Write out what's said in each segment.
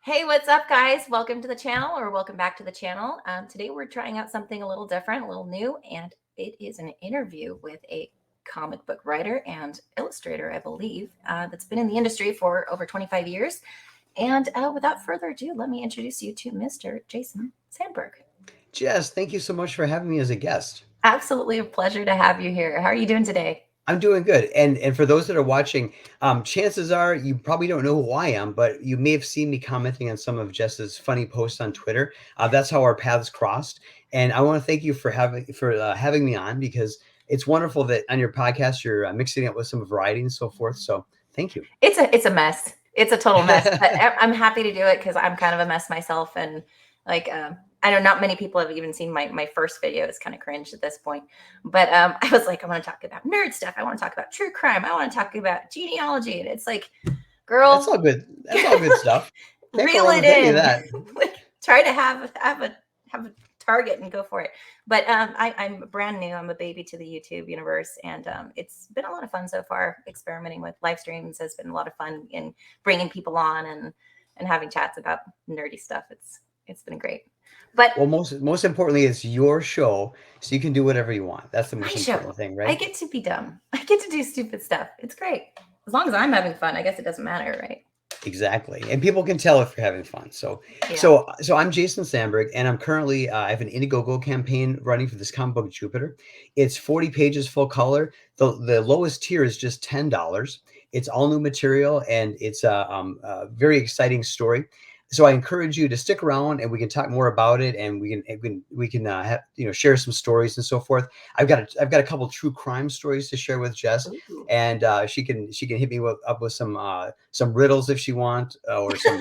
Hey, what's up, guys? Welcome to the channel, or welcome back to the channel. Today we're trying out something a little different, a little new, and it is an interview with a comic book writer and illustrator, I believe, that's been in the industry for over 25 years. And without further ado, let me introduce you to Mr. Jason Sandberg. Jess, thank you so much for having me as a guest. Absolutely a pleasure to have you here. How are you doing today? I'm doing good. And for those that are watching, chances are you probably don't know who I am, but you may have seen me commenting on some of Jess's funny posts on Twitter. That's how our paths crossed. And I want to thank you for having me on, because it's wonderful that on your podcast you're mixing it with some variety and so forth. So thank you. It's a mess. It's a total mess, but I'm happy to do it because I'm kind of a mess myself. And like, I know not many people have even seen my first video. It's kind of cringe at this point, but I was like, I want to talk about nerd stuff. I want to talk about true crime. I want to talk about genealogy. And it's like, girl, That's all good. That's all good stuff. Can't go reel wrong it with any of in. that. Like, try to have a target and go for it. But I'm brand new. I'm a baby to the YouTube universe, and it's been a lot of fun so far. Experimenting with live streams has been a lot of fun, in bringing people on and having chats about nerdy stuff. It's been great. But Well, most importantly, it's your show, so you can do whatever you want. That's the my most show, important thing, I right? get to be dumb. I get to do stupid stuff. It's great. As long as I'm having fun, I guess it doesn't matter, right? Exactly. And people can tell if you're having fun. So, Yeah. so I'm Jason Sandberg, and I'm currently, I have an Indiegogo campaign running for this comic book Jupiter. It's 40 pages full color. The lowest tier is just $10. It's all new material, and it's a very exciting story. So I encourage you to stick around, and we can talk more about it, and we can have, share some stories and so forth. I've got a couple true crime stories to share with Jess, Ooh. and she can hit me up with some riddles if she want, or some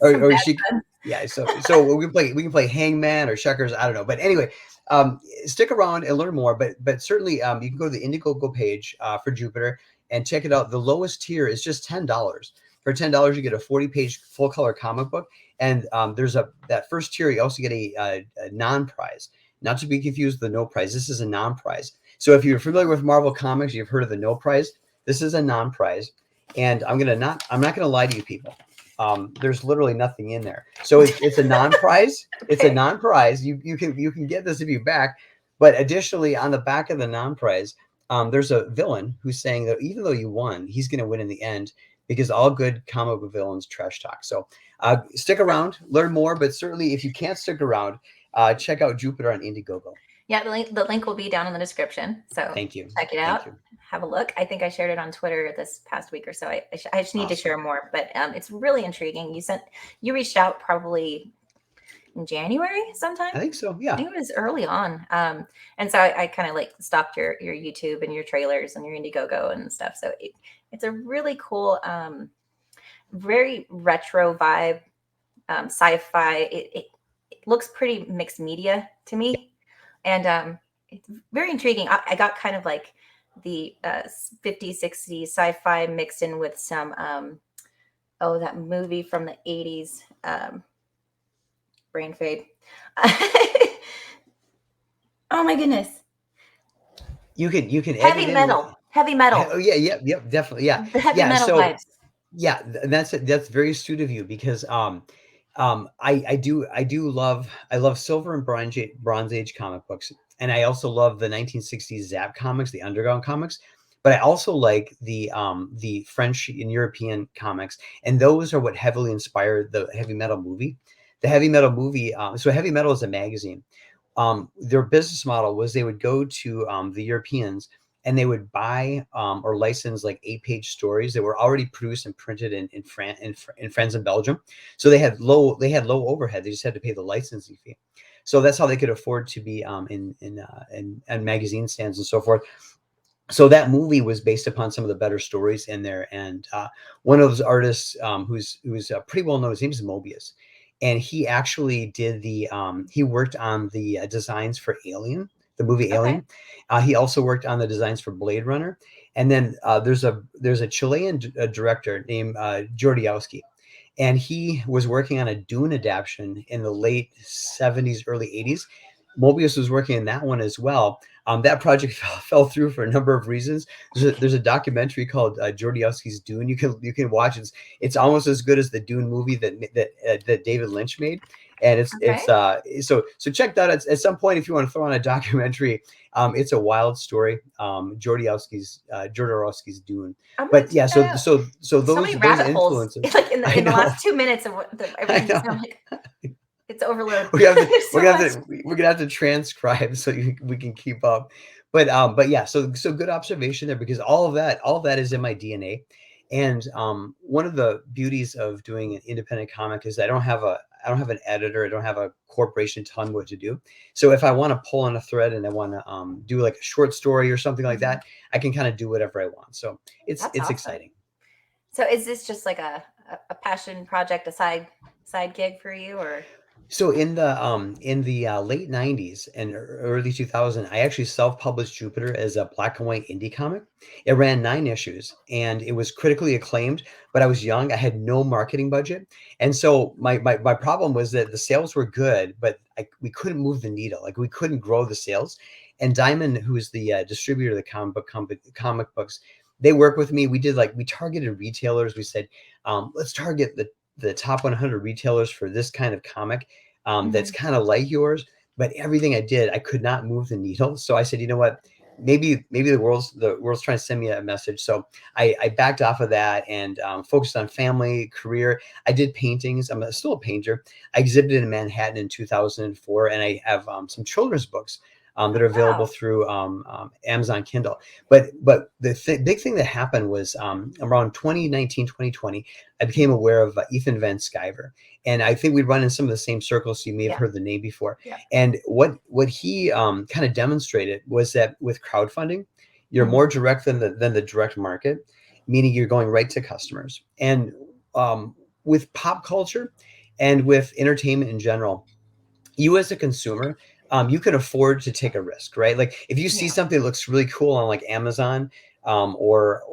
Some or bad she fun. yeah. So we can play hangman or checkers. I don't know, but anyway, stick around and learn more. But certainly, you can go to the Indiegogo page for Jupiter and check it out. The lowest tier is just $10. For $10, you get a 40-page full color comic book, and there's that first tier. You also get a non-prize, not to be confused with the no prize. This is a non-prize. So if you're familiar with Marvel Comics, you've heard of the no prize. This is a non-prize, and I'm not gonna lie to you people. There's literally nothing in there. So it's a non-prize. It's a Okay. non-prize. You can get this if you back, but additionally on the back of the non-prize, there's a villain who's saying that even though you won, he's going to win in the end, because all good comic book villains trash talk. So stick around, learn more. But certainly, if you can't stick around, check out Jupiter on Indiegogo. Yeah, the link will be down in the description. So Thank you. check it Thank out. you. Have a look. I think I shared it on Twitter this past week or so. I just need to Awesome. share more, but it's really intriguing. You reached out probably in January sometime. I think so. I Yeah. think it was early on. And so I kind of like stalked your YouTube and your trailers and your Indiegogo and stuff. So it's a really cool, very retro vibe, sci-fi. It looks pretty mixed media to me, and it's very intriguing. I got kind of like the 50s, 60s sci-fi mixed in with some that movie from the 80s, brain fade. Oh my goodness. You can edit Heavy in. metal. Heavy metal. Oh yeah, yep, definitely, yeah, The heavy yeah. metal So vibes. yeah, that's very astute of you, because I love Silver and Bronze Age comic books, and I also love the 1960s Zap comics, the underground comics. But I also like the French and European comics, and those are what heavily inspired the heavy metal movie. The heavy metal movie. So Heavy Metal is a magazine. Their business model was they would go to the Europeans, and they would buy or license like 8-page stories that were already produced and printed in France and Belgium. So they had low overhead. They just had to pay the licensing fee. So that's how they could afford to be in magazine stands and so forth. So that movie was based upon some of the better stories in there, and one of those artists who's pretty well known, his name is Mobius, and he actually did he worked on the designs for Alien, the movie Okay. Alien. He also worked on the designs for Blade Runner, and then there's a Chilean director named Jordiowski, and he was working on a Dune adaptation in the late 70s, early 80s. Mobius was working on that one as well. That project fell through for a number of reasons. There's a documentary called Jodorowsky's Dune. You can watch it. It's almost as good as the Dune movie that David Lynch made. And Okay. so check that out at some point if you want to throw on a documentary. It's a wild story. Jodorowsky's Dune. I'm gonna But check yeah, that out. so So many those rabbit holes, influences. like in I the know. last 2 minutes of what I everything. know. I'm like, it's overload. we have to There's we're so gonna much. have to we're gonna have to transcribe so we can keep up. But yeah, so good observation there, because all of that is in my DNA. And one of the beauties of doing an independent comic is I don't have an editor, I don't have a corporation telling me what to do. So if I want to pull on a thread and I want to do like a short story or something like that, I can kind of do whatever I want. So That's it's awesome. exciting. So is this just like a passion project, a side gig for you, or? So in the late 90s and early 2000, I actually self-published Jupiter as a black and white indie comic. It ran 9 issues and it was critically acclaimed, but I was young. I had no marketing budget. And so my problem was that the sales were good, but we couldn't move the needle. Like we couldn't grow the sales. And Diamond, who is the distributor of the comic books, they work with me. We targeted retailers. We said, let's target the top 100 retailers for this kind of comic that's kind of like yours. But everything I did, I could not move the needle. So I said, you know what? Maybe the world's trying to send me a message. So I backed off of that and focused on family, career. I did paintings. I'm still a painter. I exhibited in Manhattan in 2004, and I have some children's books that are available Wow. through Amazon Kindle. But the big thing that happened was around 2019, 2020, I became aware of Ethan Van Sciver. And I think we'd run in some of the same circles. So you may have heard the name before. Yeah. And what he kind of demonstrated was that with crowdfunding, you're more direct than the direct market, meaning you're going right to customers. And with pop culture and with entertainment in general, you as a consumer, you can afford to take a risk, right? Like if you see something that looks really cool on like Amazon or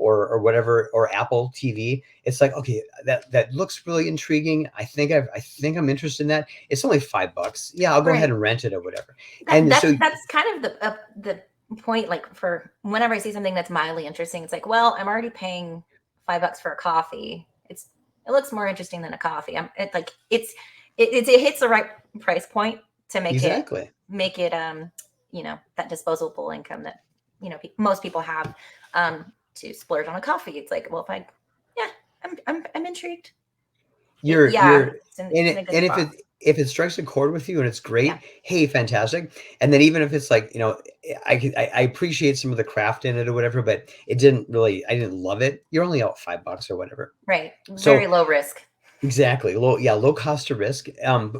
whatever, or Apple TV, it's like, okay, that looks really intriguing. I think I'm interested in that. It's only $5. Yeah, I'll go ahead and rent it or whatever. That's kind of the point. Like for whenever I see something that's mildly interesting, it's like, well, I'm already paying $5 for a coffee. It looks more interesting than a coffee. It hits the right price point to make exactly it that disposable income that most people have to splurge on a coffee. It's like, well, I'm intrigued. If it strikes a chord with you and it's great, hey, fantastic. And then even if it's like, I appreciate some of the craft in it or whatever, but I didn't love it. You're only out $5 or whatever. Right. Very low risk. Exactly. Low cost to risk.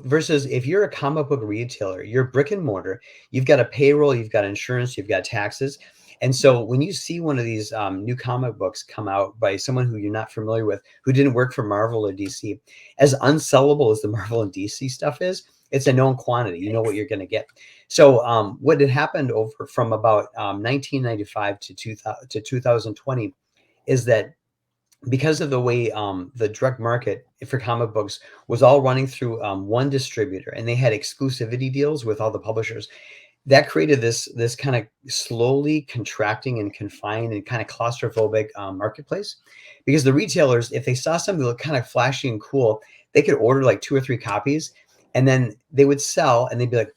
Versus if you're a comic book retailer, you're brick and mortar, you've got a payroll, you've got insurance, you've got taxes. And so when you see one of these new comic books come out by someone who you're not familiar with, who didn't work for Marvel or DC, as unsellable as the Marvel and DC stuff is, it's a known quantity. You know what you're going to get. So what had happened over from about 1995 to 2020 is that because of the way the direct market for comic books was all running through one distributor, and they had exclusivity deals with all the publishers, that created this kind of slowly contracting and confined and kind of claustrophobic marketplace. Because the retailers, if they saw something that looked kind of flashy and cool, they could order like 2 or 3 copies, and then they would sell, and they'd be like,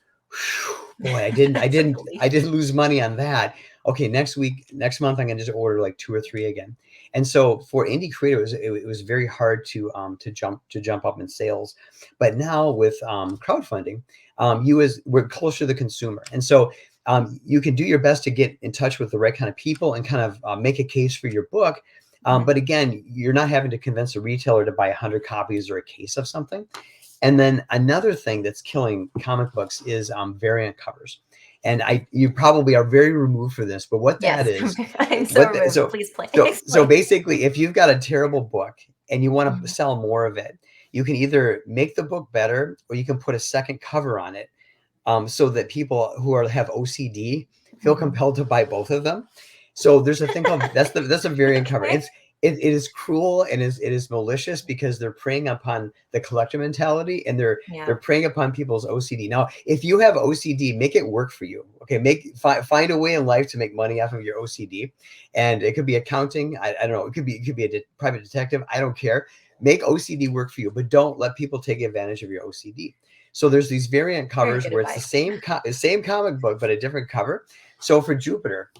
boy, I didn't lose money on that. Okay, next month, I'm gonna just order like 2 or 3 again. And so for indie creators, it was very hard to jump up in sales. But now with crowdfunding, we're closer to the consumer, and so you can do your best to get in touch with the right kind of people and kind of make a case for your book. But again, you're not having to convince a retailer to buy 100 copies or a case of something. And then another thing that's killing comic books is variant covers. And you probably are very removed for this, but what that is, I'm so removed. Please explain. So basically, if you've got a terrible book and you want to sell more of it, you can either make the book better or you can put a second cover on it, so that people who have OCD feel compelled to buy both of them. So there's a thing called that's a variant cover. it is cruel and it is malicious because they're preying upon the collector mentality, and they're Yeah. preying upon people's OCD. Now, if you have OCD, make it work for you. Okay, find a way in life to make money off of your OCD, and it could be accounting. I don't know. It could be a private detective. I don't care. Make OCD work for you, but don't let people take advantage of your OCD. So there's these variant Very covers good where it's the advice. same comic book but a different cover. So for Jupiter,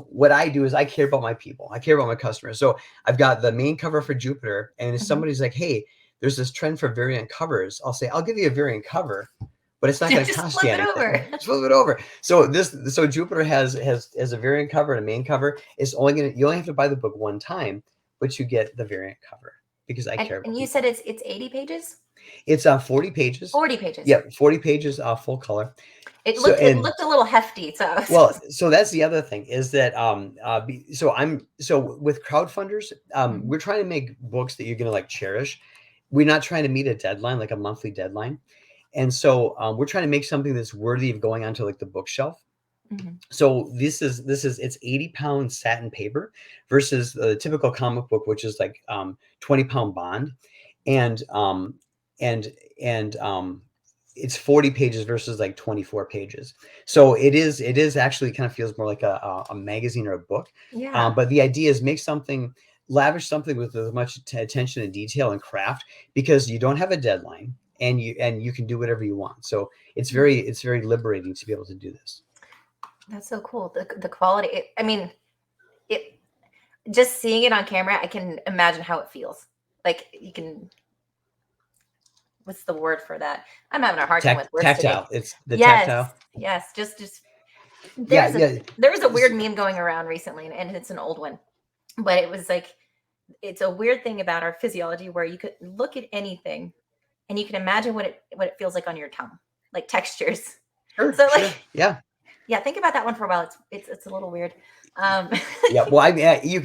what I do is I care about my people. I care about my customers. So I've got the main cover for Jupiter, and if somebody's like, "Hey, there's this trend for variant covers," I'll say, "I'll give you a variant cover, but it's not going to Just cost you flip it anything. over. Just flip it over." So Jupiter has a variant cover and a main cover. You only have to buy the book one time, but you get the variant cover because I care And about you people. said it's 80 pages? It's 40 pages. 40 pages. Yeah, 40 pages, full color. It So looked a little hefty, so well, so that's the other thing is that so with crowdfunders, Mhm. we're trying to make books that you're going to like cherish. We're not trying to meet a deadline, like a monthly deadline. And so we're trying to make something that's worthy of going onto like the bookshelf. Mhm. So this is it's 80-pound satin paper versus the typical comic book, which is like 20-pound bond. And and it's 40 pages versus like 24 pages. So it is actually kind of feels more like a magazine or a book. Yeah. But the idea is lavish something with as much attention and detail and craft, because you don't have a deadline, and you can do whatever you want. So it's very liberating to be able to do this. That's so cool. The quality. I mean, it just seeing it on camera, I can imagine how it feels. Like you can. What's the word for that? I'm having a hard time with words today. Tactile. It's the Yes, tactile. yes. Just Yeah, there's a yeah. there was a weird meme going around recently, and it's an old one, but it was like it's a weird thing about our physiology where you could look at anything and you can imagine what it feels like on your tongue, like textures. Sure, So sure. like Yeah. yeah, think about that one for a while. It's a little weird. Um, Yeah, well, I mean, you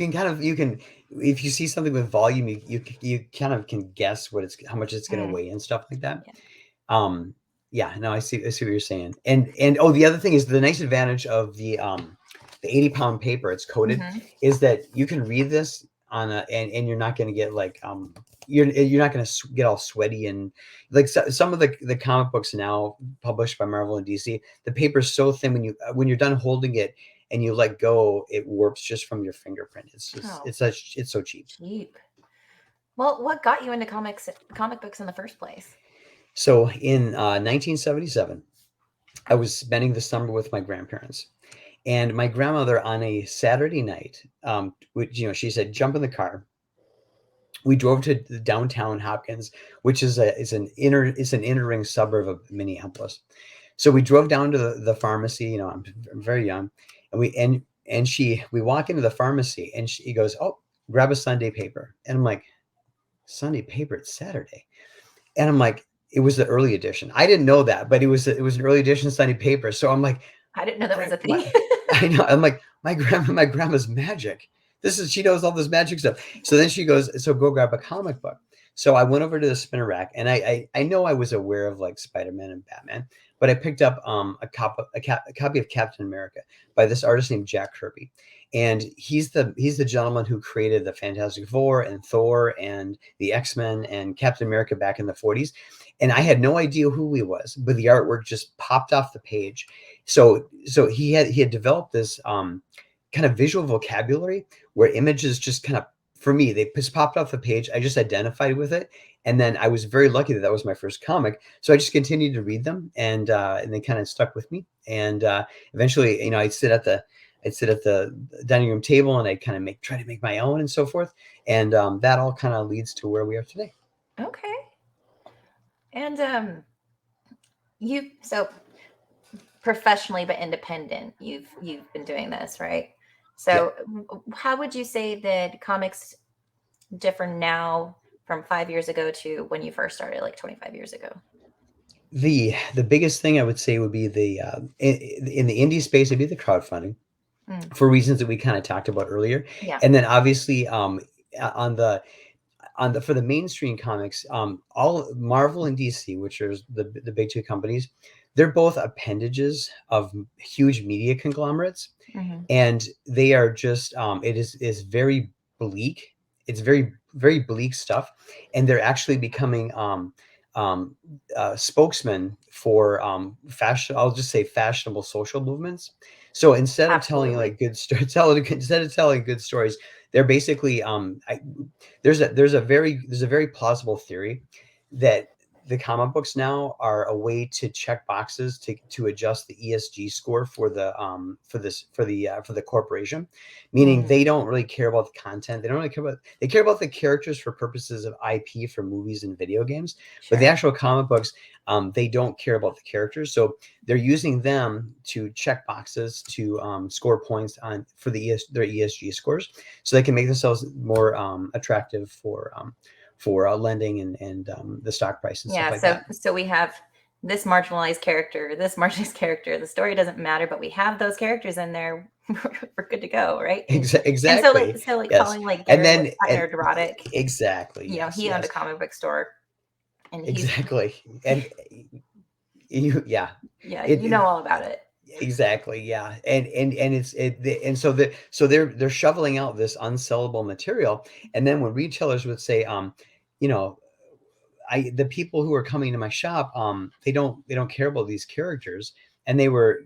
can if you see something with volume, you kind of can guess how much it's going to mm, weigh and stuff like that. yeah. Um, yeah, no, I see what you're saying. And oh, the other thing is the nice advantage of the 80-pound paper, it's coated, Hmm. is that you can read this and you're not going to get like you're not going to get all sweaty, and like some of the comic books now published by Marvel and DC, the paper's so thin when you're done holding it and you let go, it warps just from your fingerprint. It's just Oh, it's so cheap. cheap. Well, what got you into comic books in the first place? So in 1977, I was spending the summer with my grandparents, and my grandmother on a Saturday night, she said, "Jump in the car." We drove to the downtown Hopkins, which is an inner ring suburb of Minneapolis. So we drove down to the pharmacy. I'm very young, and we walk into the pharmacy, and she goes, "Oh, grab a Sunday paper," and I'm like, "Sunday paper? It's Saturday," and I'm like, "It was the early edition." I didn't know that, but it was an early edition Sunday paper. So I'm like, I didn't know that was Grand, a thing. I know. I'm like, my grandma's magic. She knows all this magic stuff. So then she goes, "So go grab a comic book." So I went over to the spinner rack, and I know I was aware of like Spider-Man and Batman, but I picked up a copy of Captain America by this artist named Jack Kirby, and he's the gentleman who created the Fantastic Four and Thor and the X-Men and Captain America back in the 40s. And I had no idea who he was, but the artwork just popped off the page. So he had developed this kind of visual vocabulary where images just kind of, for me, they just popped off the page. I just identified with it, and then I was very lucky that was my first comic. So I just continued to read them, and they kind of stuck with me. And eventually, I'd sit at the dining room table, and I'd kind of try to make my own and so forth. And that all kind of leads to where we are today. Okay. And you so professionally but independent, you've been doing this, right? Yeah. So how would you say that comics differ now from 5 years ago to when you first started, like 25 years ago? The biggest thing I would say would be in the indie space, it'd be the crowdfunding, Mm, for reasons that we kind of talked about earlier. yeah. And then obviously on the for the mainstream comics, all Marvel and DC, which are the big two companies, they're both appendages of huge media conglomerates, Hmm. and they are just it is very bleak. It's very, very bleak stuff. And they're actually becoming spokesmen for fashion. I'll just say fashionable social movements. So instead of telling Absolutely. like good stories, instead of telling good stories, they're basically there's a very plausible theory that the comic books now are a way to check boxes to adjust the ESG score for the corporation, meaning Mm, they don't really care about the content. They don't really care about they care about the characters for purposes of IP for movies and video games, but the sure. actual comic books, they don't care about the characters. So they're using them to check boxes to score points on for their ESG scores, so they can make themselves more attractive for lending and the stock price and stuff Yeah. like So that. so we have this marginalized character, this marginalized character. The story doesn't matter, but we have those characters in there. We're good to go, right? And so Exactly. like Yes. following like And Gary then Neurotic, exactly. Yes. he owned a Yes. comic book store, and he's Exactly. And yeah. yeah, It, you know all about it. exactly. Yeah. And and so they're shoveling out this unsellable material, and then when retailers would say, you know, the people who are coming to my shop, they don't care about these characters, and they were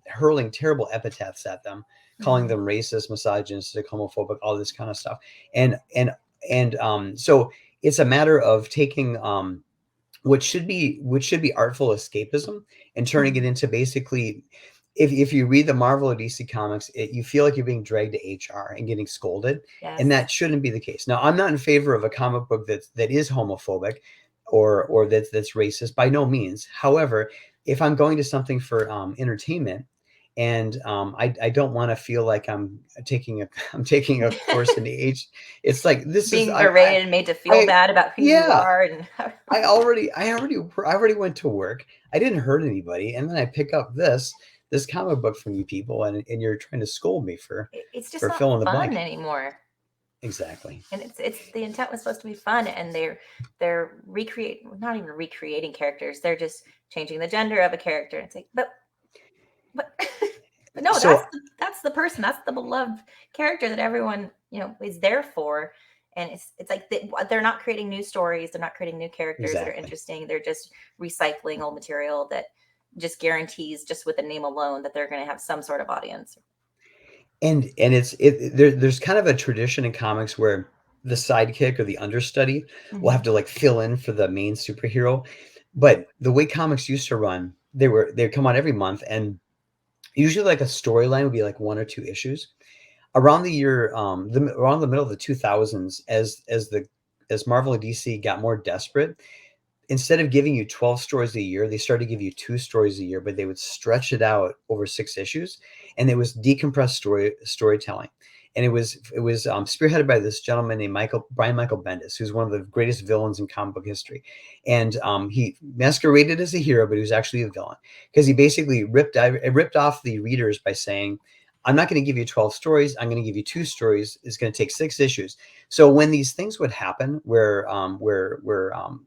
hurling terrible epithets at them, calling Mhm. them racist, misogynistic, homophobic, all this kind of stuff, and so it's a matter of taking which should be artful escapism and turning it Mhm. into basically, if you read the Marvel or DC comics, you feel like you're being dragged to HR and getting scolded, and Yes. that shouldn't be the case. Now, I'm not in favor of a comic book that is homophobic or that's racist, by no means. However, if I'm going to something for entertainment, and I don't want to feel like I'm taking a course in age. It's like this is Being berated and made to feel I bad about who you yeah. are and I already went to work. I didn't hurt anybody, and then I pick up this comic book from you people, and you're trying to scold me for it's just for not fill in the fun blank. anymore. Exactly. And it's the intent was supposed to be fun, and they're not even recreating characters. They're just changing the gender of a character. And it's like, but but no, So that's the person, that's the beloved character that everyone is there for. And it's like they're not creating new stories, they're not creating new characters that are exactly. interesting. They're just recycling old material that just guarantees, just with the name alone, that they're going to have some sort of audience. And there's kind of a tradition in comics where the sidekick or the understudy will have Mhm. to like fill in for the main superhero. But the way comics used to run, they'd come out every month, and usually like a storyline would be like one or two issues. Around the year around the middle of the 2000s, as Marvel and DC got more desperate, instead of giving you 12 stories a year, they started to give you 2 stories a year, but they would stretch it out over 6 issues, and it was decompressed storytelling. And it was spearheaded by this gentleman named Michael Bendis, who's one of the greatest villains in comic book history. And he masqueraded as a hero, but he was actually a villain, because he basically ripped off the readers by saying, I'm not going to give you 12 stories. I'm going to give you 2 stories. It's going to take 6 issues. So when these things would happen, where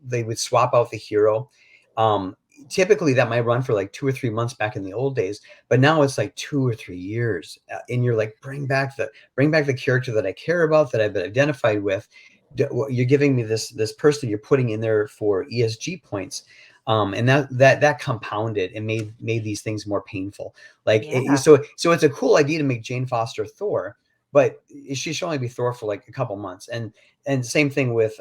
they would swap out the hero, um, typically that might run for like 2 or 3 months back in the old days, but now it's like 2 or 3 years, and you're like, bring back the character that I care about, that I've been identified with. You're giving me this person you're putting in there for ESG points. And that compounded and made these things more painful. Yeah. So it's a cool idea to make Jane Foster Thor, but she should only be Thor for like a couple months. And same thing with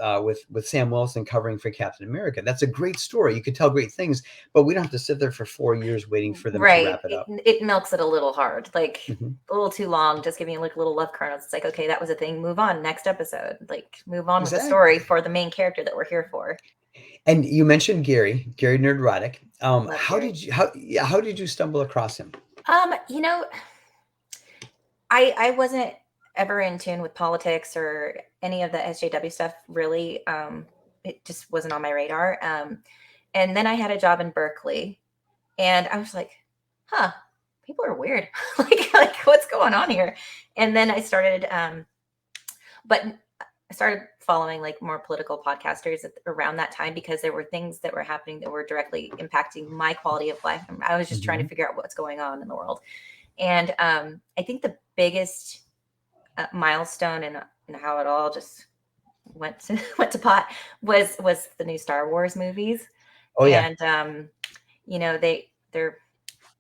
Sam Wilson covering for Captain America. That's a great story. You could tell great things, but we don't have to sit there for 4 years waiting for them to Right. wrap it up. It milks it a little hard, like Mhm. a little too long, just giving you like little love kernels. It's like, okay, that was a thing. Move on. Next episode. Like, move on with the story Exactly. for the main character that we're here for. And you mentioned Gary Nerdrotic. Love How Gary. did you how yeah, how did you stumble across him? You know, I wasn't ever in tune with politics or any of the SJW stuff, really. It just wasn't on my radar. And then I had a job in Berkeley, and I was like, huh, people are weird. like what's going on here? And then but I started following like more political podcasters around that time, because there were things that were happening that were directly impacting my quality of life. And I was just trying to Mhm. figure out what's going on in the world. And I think the biggest milestone and how it all just went to pot was the new Star Wars movies. Oh yeah. And they're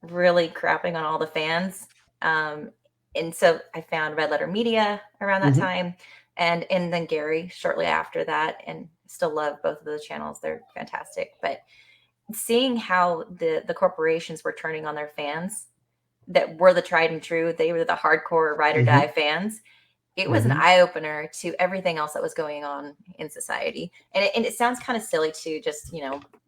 really crapping on all the fans. Um, and so I found Red Letter Media around that Hmm. time, and then Gary shortly after that, and still love both of those channels. They're fantastic. But seeing how the corporations were turning on their fans that were the tried and true, they were the hardcore ride or die Hmm. fans. It was an Hmm. eye opener to everything else that was going on in society. And it sounds kind of silly to just,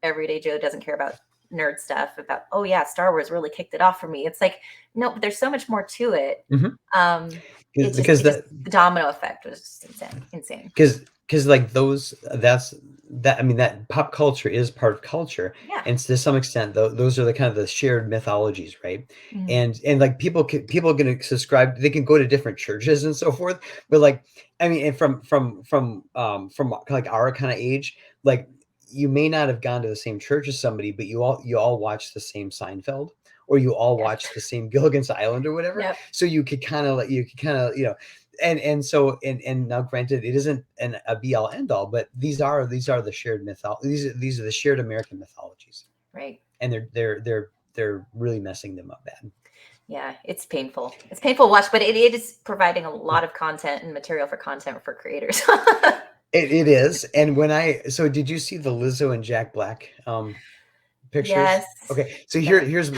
everyday Joe doesn't care about nerd stuff about, oh yeah, Star Wars really kicked it off for me. It's like, no, but there's so much more to it. Hmm. It just, Because it just, the the domino effect was just insane. because like I mean, that pop culture is part of culture, Yeah. and to some extent those are the kind of the shared mythologies, right? Mhm. And like people can subscribe, they can go to different churches and so forth, but like, I mean, and from like our kind of age, like, you may not have gone to the same church as somebody, but you all watch the same Seinfeld, or you all Yeah. watch the same Gilligan's Island or whatever. Yep. So you could kind of and so and now granted, it isn't a be all end all, but these are the shared these are the shared American mythologies, Right. and they're really messing them up bad. Yeah. It's painful. It's painful to watch, but it is providing a lot of content and material for content for creators. It is. And so did you see the Lizzo and Jack Black pictures? Yes. Okay, so Yeah. here's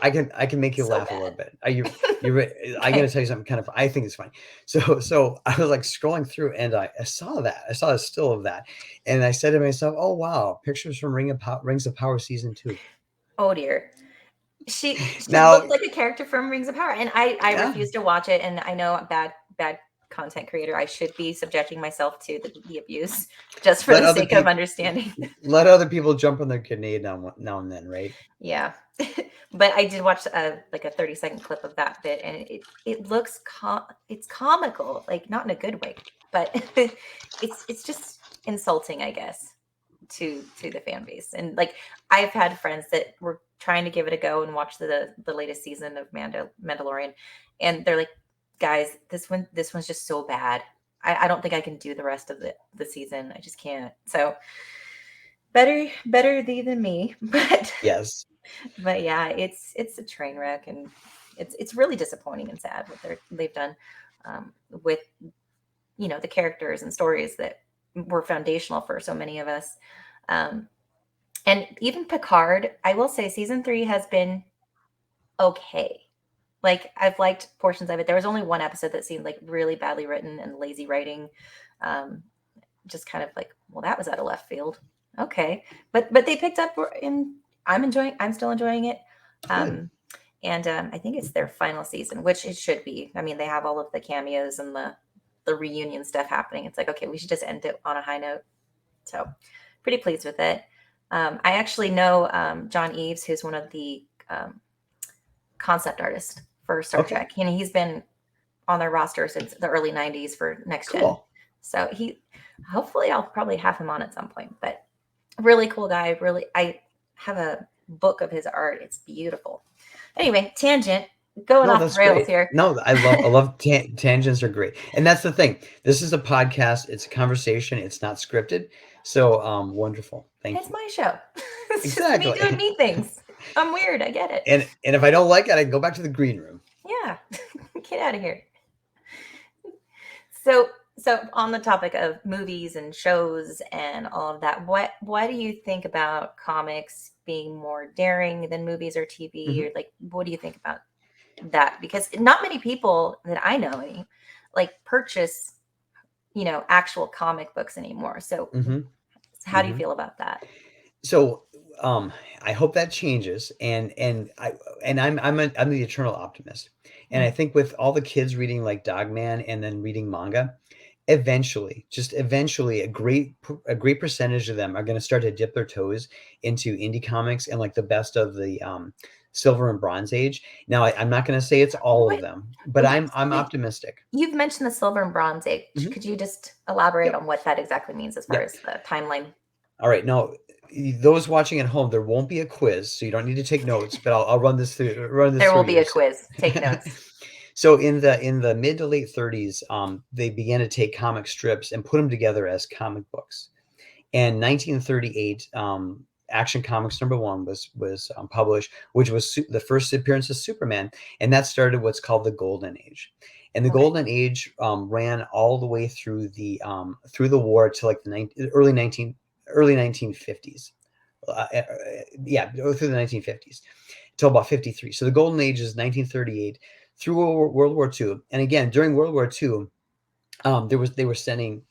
I can make you So laugh a bad. little bit. I'm gonna Okay. tell you something kind of, I think it's funny. So I was like scrolling through, and I saw that. I saw a still of that, and I said to myself, "Oh wow, pictures from Rings of Power season 2." Oh dear. She Now, looked like a character from Rings of Power, and I yeah, refuse to watch it. And I know, bad content creator, I should be subjecting myself to the abuse just for let the other sake of people understanding. let other people jump on their grenade now and then, right? Yeah. But I did watch like a 30-second clip of that bit, and it looks it's comical, like not in a good way, but it's just insulting, I guess, to the fan base. And like, I've had friends that were trying to give it a go and watch the latest season of Mandalorian, and they're like, guys, this one's just so bad. I don't think I can do the rest of the season. I just can't. So better thee than me. Yes. But yeah, it's a train wreck, and it's really disappointing and sad what they've done, with the characters and stories that were foundational for so many of us. Um, and even Picard, I will say season 3 has been okay. Like, I've liked portions of it. There was only one episode that seemed like really badly written and lazy writing. Um, just kind of like, well, that was out of left field. Okay, but they picked up, and I'm still enjoying it. Good. Um, and I think it's their final season, which it should be. I mean, they have all of the cameos and the reunion stuff happening. It's like, okay, we should just end it on a high note. So, pretty pleased with it. I actually know John Eves, who's one of the concept artists for Star Okay. Trek, and he's been on their roster since the early '90s for Next Gen. Cool. So hopefully, I'll probably have him on at some point. But really cool guy. Really, I have a book of his art. It's beautiful. Anyway, tangent, going No, off the that's rails great. here. No, I love tangents are great, and that's the thing. This is a podcast. It's a conversation. It's not scripted. So wonderful. Thank It's you. my show. It's just me doing Exactly. me things. I'm weird. I get it. And if I don't like it, I can go back to the green room. Yeah, get out of here. So, so on the topic of movies and shows and all of that, why do you think about comics being more daring than movies or TV? Hmm. Or like, what do you think about that? Because not many people that I know like purchase, actual comic books anymore. So Hmm. how do you Hmm. feel about that? So I hope that changes, and I'm the eternal optimist, and I Mm. think with all the kids reading like Dogman and then reading manga, eventually a great percentage of them are going to start to dip their toes into indie comics and like the best of the silver and bronze age. Now I'm not going to say it's all of What, them, but I'm wait, optimistic. you've mentioned the Silver and Bronze Age. Hmm. Could you just elaborate Yep. on what that exactly means as far Yep. as the timeline? All right. Now, those watching at home, there won't be a quiz, so you don't need to take notes. But I'll run this through. Run this There will through be a you. quiz. Take notes. So in the mid to late 30s, they began to take comic strips and put them together as comic books. And 1938, Action Comics #1 was published, which was the first appearance of Superman, and that started what's called the Golden Age. And the Okay. Golden Age ran all the way through the war to like the early 1950s. Yeah, through the 1950s till about 53. So the Golden Age is 1938 through World War II. And again, during World War II, they were sending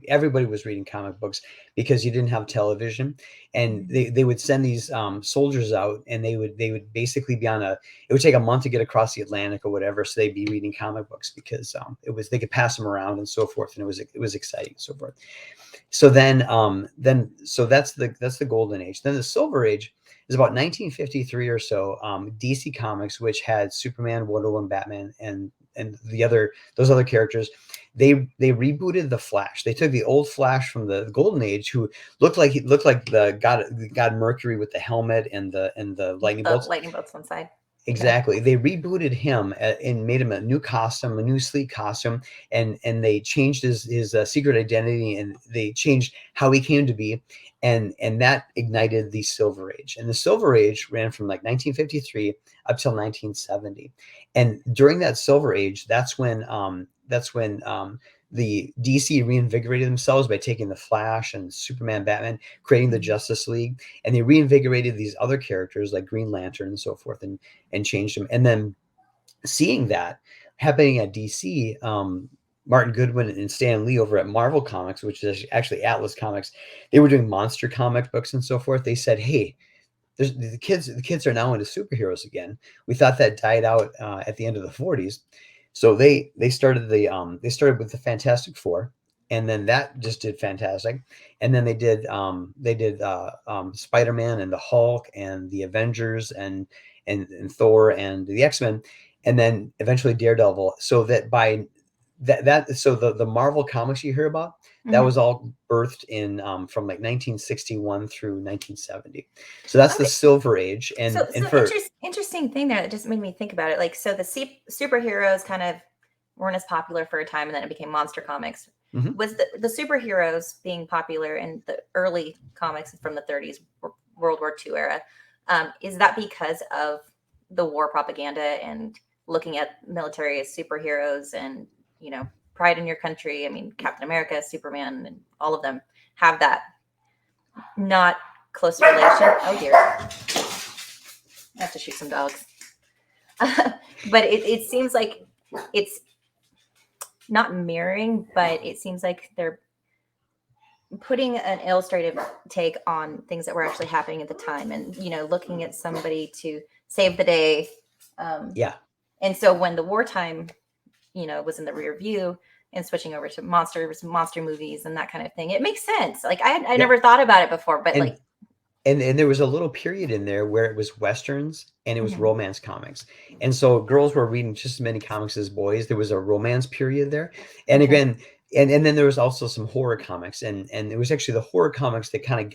everybody was reading comic books because you didn't have television, and Mhm. they would send these soldiers out, and they would basically be on a it would take a month to get across the Atlantic or whatever, so they'd be reading comic books because it was they could pass them around and so forth, and it was exciting and so forth. So so that's the Golden Age. Then the Silver Age is about 1953 or so. DC Comics, which had Superman, Wonder Woman, Batman, and those other characters, they rebooted the Flash. They took the old Flash from the Golden Age, who looked like the God Mercury with the helmet and the lightning The bolts. lightning bolts one side. Yeah. Exactly. They rebooted him and made him a new costume, a new sleek costume, and they changed his secret identity, and they changed how he came to be, and that ignited the Silver Age. And the Silver Age ran from like 1953 up till 1970, and during that Silver Age, that's when the DC reinvigorated themselves by taking the Flash and Superman, Batman, creating the Mhm. Justice League, and they reinvigorated these other characters like Green Lantern and so forth, and changed them. And then seeing that happening at DC, Martin Goodwin and Stan Lee over at Marvel Comics, which is actually Atlas Comics, they were doing monster comic books and so forth. They said, "Hey, the kids are now into superheroes again. We thought that died out at the end of the 40s." So they started with the Fantastic Four, and then that just did fantastic. And then they did Spider-Man and the Hulk and the Avengers and Thor and the X-Men, and then eventually Daredevil. So that by so the Marvel comics you hear about, that Mhm. was all birthed in from like 1961 through 1970. So that's the Okay. Silver Age, So and for interesting thing there that just made me think about it. Like, so the superheroes kind of weren't as popular for a time, and then it became monster comics. mhm. Was the superheroes being popular in the early comics from the 30s, World War II era? Is that because of the war propaganda and looking at military as superheroes and pride in your country? I mean, Captain America, Superman, and all of them have that not close relation. Oh dear, I have to shoot some dogs. But it seems like it's not mirroring, but it seems like they're putting an illustrative take on things that were actually happening at the time, and looking at somebody to save the day. um, Yeah, and so when the wartime was in the rear view, and switching over to monster movies and that kind of thing, it makes sense. Like I yeah, never thought about it before, but and like. and there was a little period in there where it was westerns and it was Mhm. romance comics, and so girls were reading just as many comics as boys. There was a romance period there, and Okay. again, and then there was also some horror comics, and it was actually the horror comics that kind of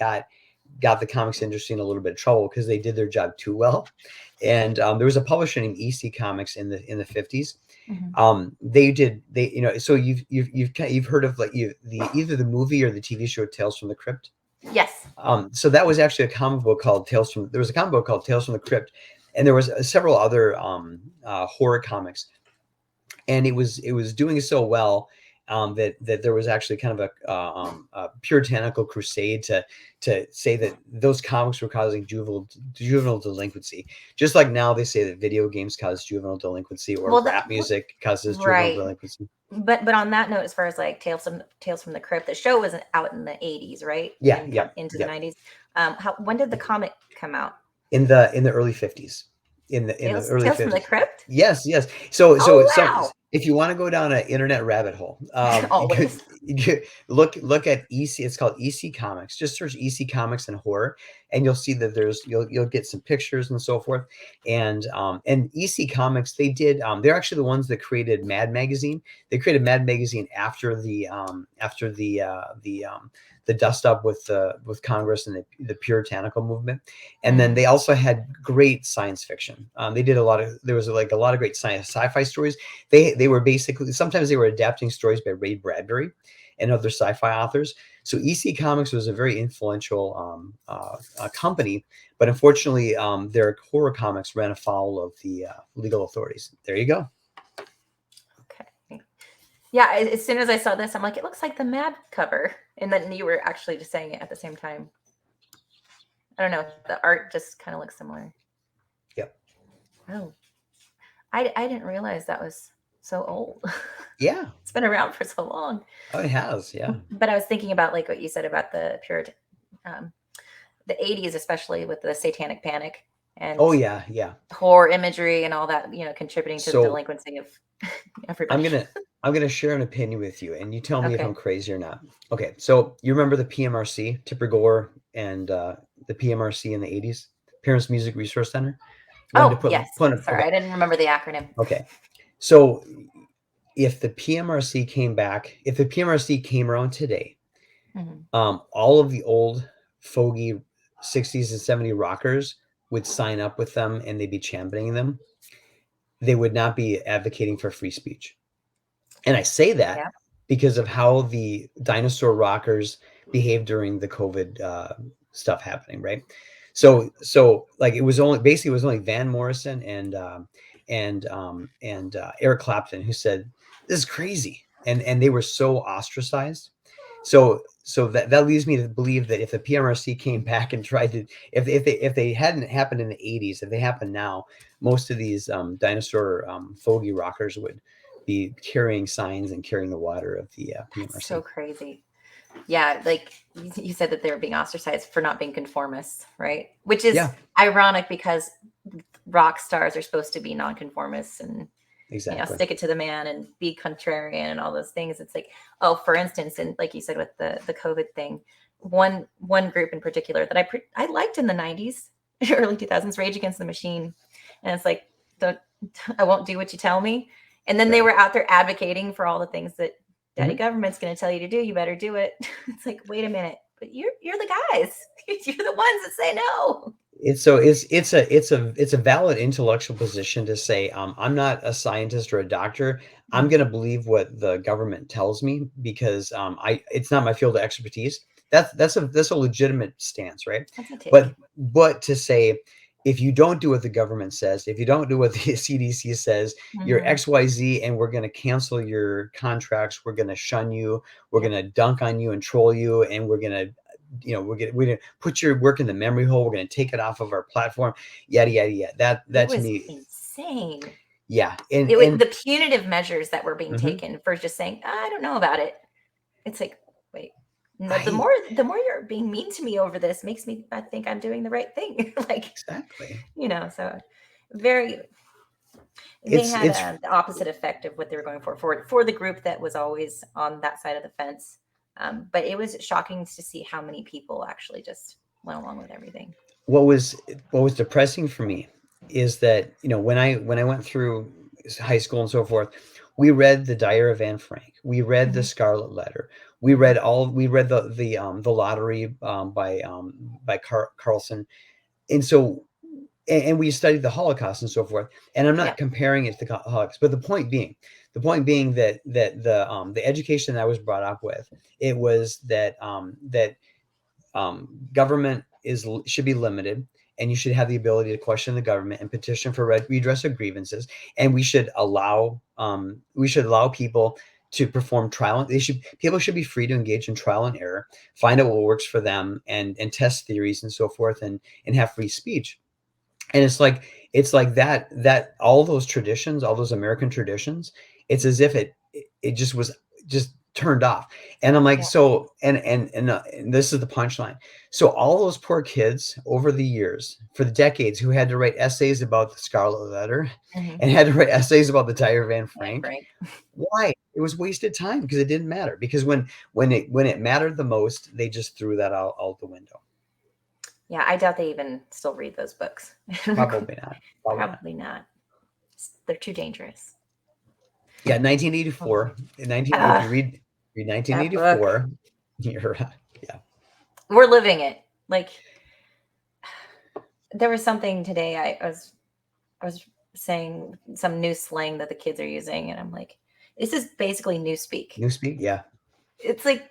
got the comics industry in a little bit of trouble because they did their job too well. And there was a publisher named EC Comics in the 50s. Mhm. They so you've heard of like the either the movie or the TV show Tales from the Crypt. Yes. So that was actually a comic book called there was a comic book called Tales from the Crypt, and there was several other horror comics, and it was doing so well that there was actually kind of a puritanical crusade to say that those comics were causing juvenile delinquency, just like now they say that video games cause juvenile delinquency or Well, rap music causes juvenile right. delinquency. But on that note, as far as like Tales from the Crypt, the show was out in the 80s, right? Yeah, And yeah, into the yeah. 90s. When did the comic come out? In the early 50s, in the Tales early Tales from the 50s. Crypt? Yes, yes. So Oh some wow. if you want to go down an internet rabbit hole, Always. look at EC. It's called EC Comics. Just search EC Comics and horror, and you'll see that you'll get some pictures and so forth. And EC Comics, they're actually the ones that created Mad Magazine. They created Mad Magazine after the dust up with Congress and the puritanical movement. And then they also had great science fiction. There was like a lot of great sci-fi stories. They were basically, sometimes they were adapting stories by Ray Bradbury and other sci-fi authors. So EC Comics was a very influential company, but unfortunately, their horror comics ran afoul of the legal authorities. There you go. Okay. Yeah, as soon as I saw this, I'm like, it looks like the Mad cover. And then you were actually just saying it at the same time. I don't know. The art just kind of looks similar. Yep. Oh, I didn't realize that was so old. Yeah. It's been around for so long. Oh, it has. Yeah. But I was thinking about like what you said about the the 80s, especially with the Satanic Panic and Oh, yeah. Yeah. horror imagery and all that, contributing to the delinquency of everybody. I'm gonna share an opinion with you, and you tell me if Okay. I'm crazy or not. Okay, so you remember the PMRC, Tipper Gore, and the PMRC in the 80s, Parents Music Resource Center? Yes. Sorry, okay. I didn't remember the acronym. Okay, so if the PMRC came around today, all of the old fogey 60s and 70s rockers would sign up with them, and they'd be championing them. They would not be advocating for free speech. And I say that because of how the dinosaur rockers behaved during the COVID stuff happening, right? So like it was only Van Morrison and Eric Clapton who said this is crazy, and they were so ostracized. So that leads me to believe that if the PMRC came back and tried to, if they hadn't happened in the 80s, if they happened now, most of these dinosaur fogey rockers would be carrying signs and carrying the water of the PMRC. That's so crazy. Yeah, like you said that they were being ostracized for not being conformists, right? Which is ironic because rock stars are supposed to be nonconformists and stick it to the man and be contrarian and all those things. It's like, for instance, and like you said with the COVID thing, one group in particular that I liked in the 90s, early 2000s, Rage Against the Machine, and it's like, I won't do what you tell me. And then they were out there advocating for all the things that daddy government's going to tell you to do. You better do it. It's like, wait a minute, but you're the guys. You're the ones that say no. It's a valid intellectual position to say, I'm not a scientist or a doctor. I'm going to believe what the government tells me because it's not my field of expertise. That's a legitimate stance, right? But to say, if you don't do what the government says, if you don't do what the CDC says, you're XYZ, and we're going to cancel your contracts. We're going to shun you. We're going to dunk on you and troll you. And we're going to, we're going to put your work in the memory hole. We're going to take it off of our platform. Yada, yada, yada. That to me, insane. Yeah. And the punitive measures that were being taken for just saying, I don't know about it. It's like, wait. No, the more you're being mean to me over this makes me I think I'm doing the right thing. Like exactly. So they had the opposite effect of what they were going for the group that was always on that side of the fence. But it was shocking to see how many people actually just went along with everything. What was depressing for me is that, when I went through high school and so forth, we read the Diary of Anne Frank. We read the Scarlet Letter. We read the Lottery by Carlson, and so and we studied the Holocaust and so forth. And I'm not comparing it to the Holocaust, but the point being that the education that I was brought up with, it was that government should be limited, and you should have the ability to question the government and petition for redress of grievances. And we should allow people to perform trial. People should be free to engage in trial and error, find out what works for them, and test theories and so forth, and have free speech. And it's like that all those traditions, all those American traditions, it's as if it just was just turned off. And I'm like, Yeah. so, and this is the punchline. So all those poor kids over the years, for the decades, who had to write essays about the Scarlet Letter Mhm. and had to write essays about the Tyre Van Yeah, Frank, Frank. why? It was wasted time because it didn't matter. Because when it mattered the most, they just threw that out the window. Yeah, I doubt they even still read those books. Probably not. Probably not. Probably not. They're too dangerous. Yeah, Oh 1984. my. If you Ah, read that book. 1984, you're yeah. We're living it. Like there was something today I was saying some new slang that the kids are using, and I'm like, this is basically newspeak. Newspeak, yeah. It's like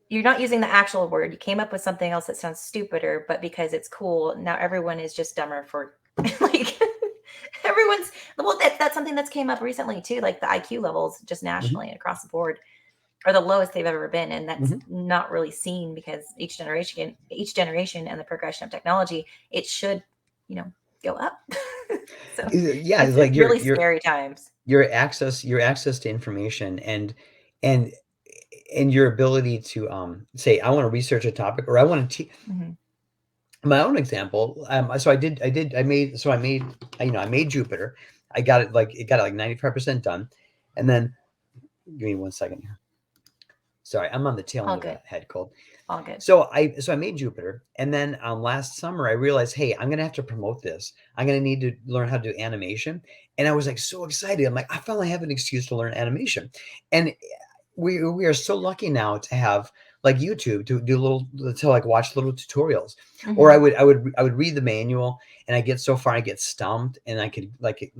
you're not using the actual word. You came up with something else that sounds stupider, but because it's cool, now everyone is just dumber for like everyone's well, that's something that's came up recently too. Like the IQ levels just Mhm, nationally and across the board are the lowest they've ever been. And that's mhm. not really seen because each generation and the progression of technology, it should, you know, go up. So Yeah, it's it's like really scary times. your access to information and and your ability to say I want to research a topic or I want to Mhm. my own example. So I made Jupiter. It got it like 95% done, and then give me 1 second here. Sorry, I'm on the tail All end of good. a head cold. All good. So I made Jupiter, and then last summer I realized, hey, I'm gonna have to promote this. I'm gonna need to learn how to do animation, and I was like so excited. I'm like, I finally have an excuse to learn animation, and we are so lucky now to have like YouTube to do little to like watch little tutorials, or Mhm. I would read the manual, and I get so far I get stumped, and I could like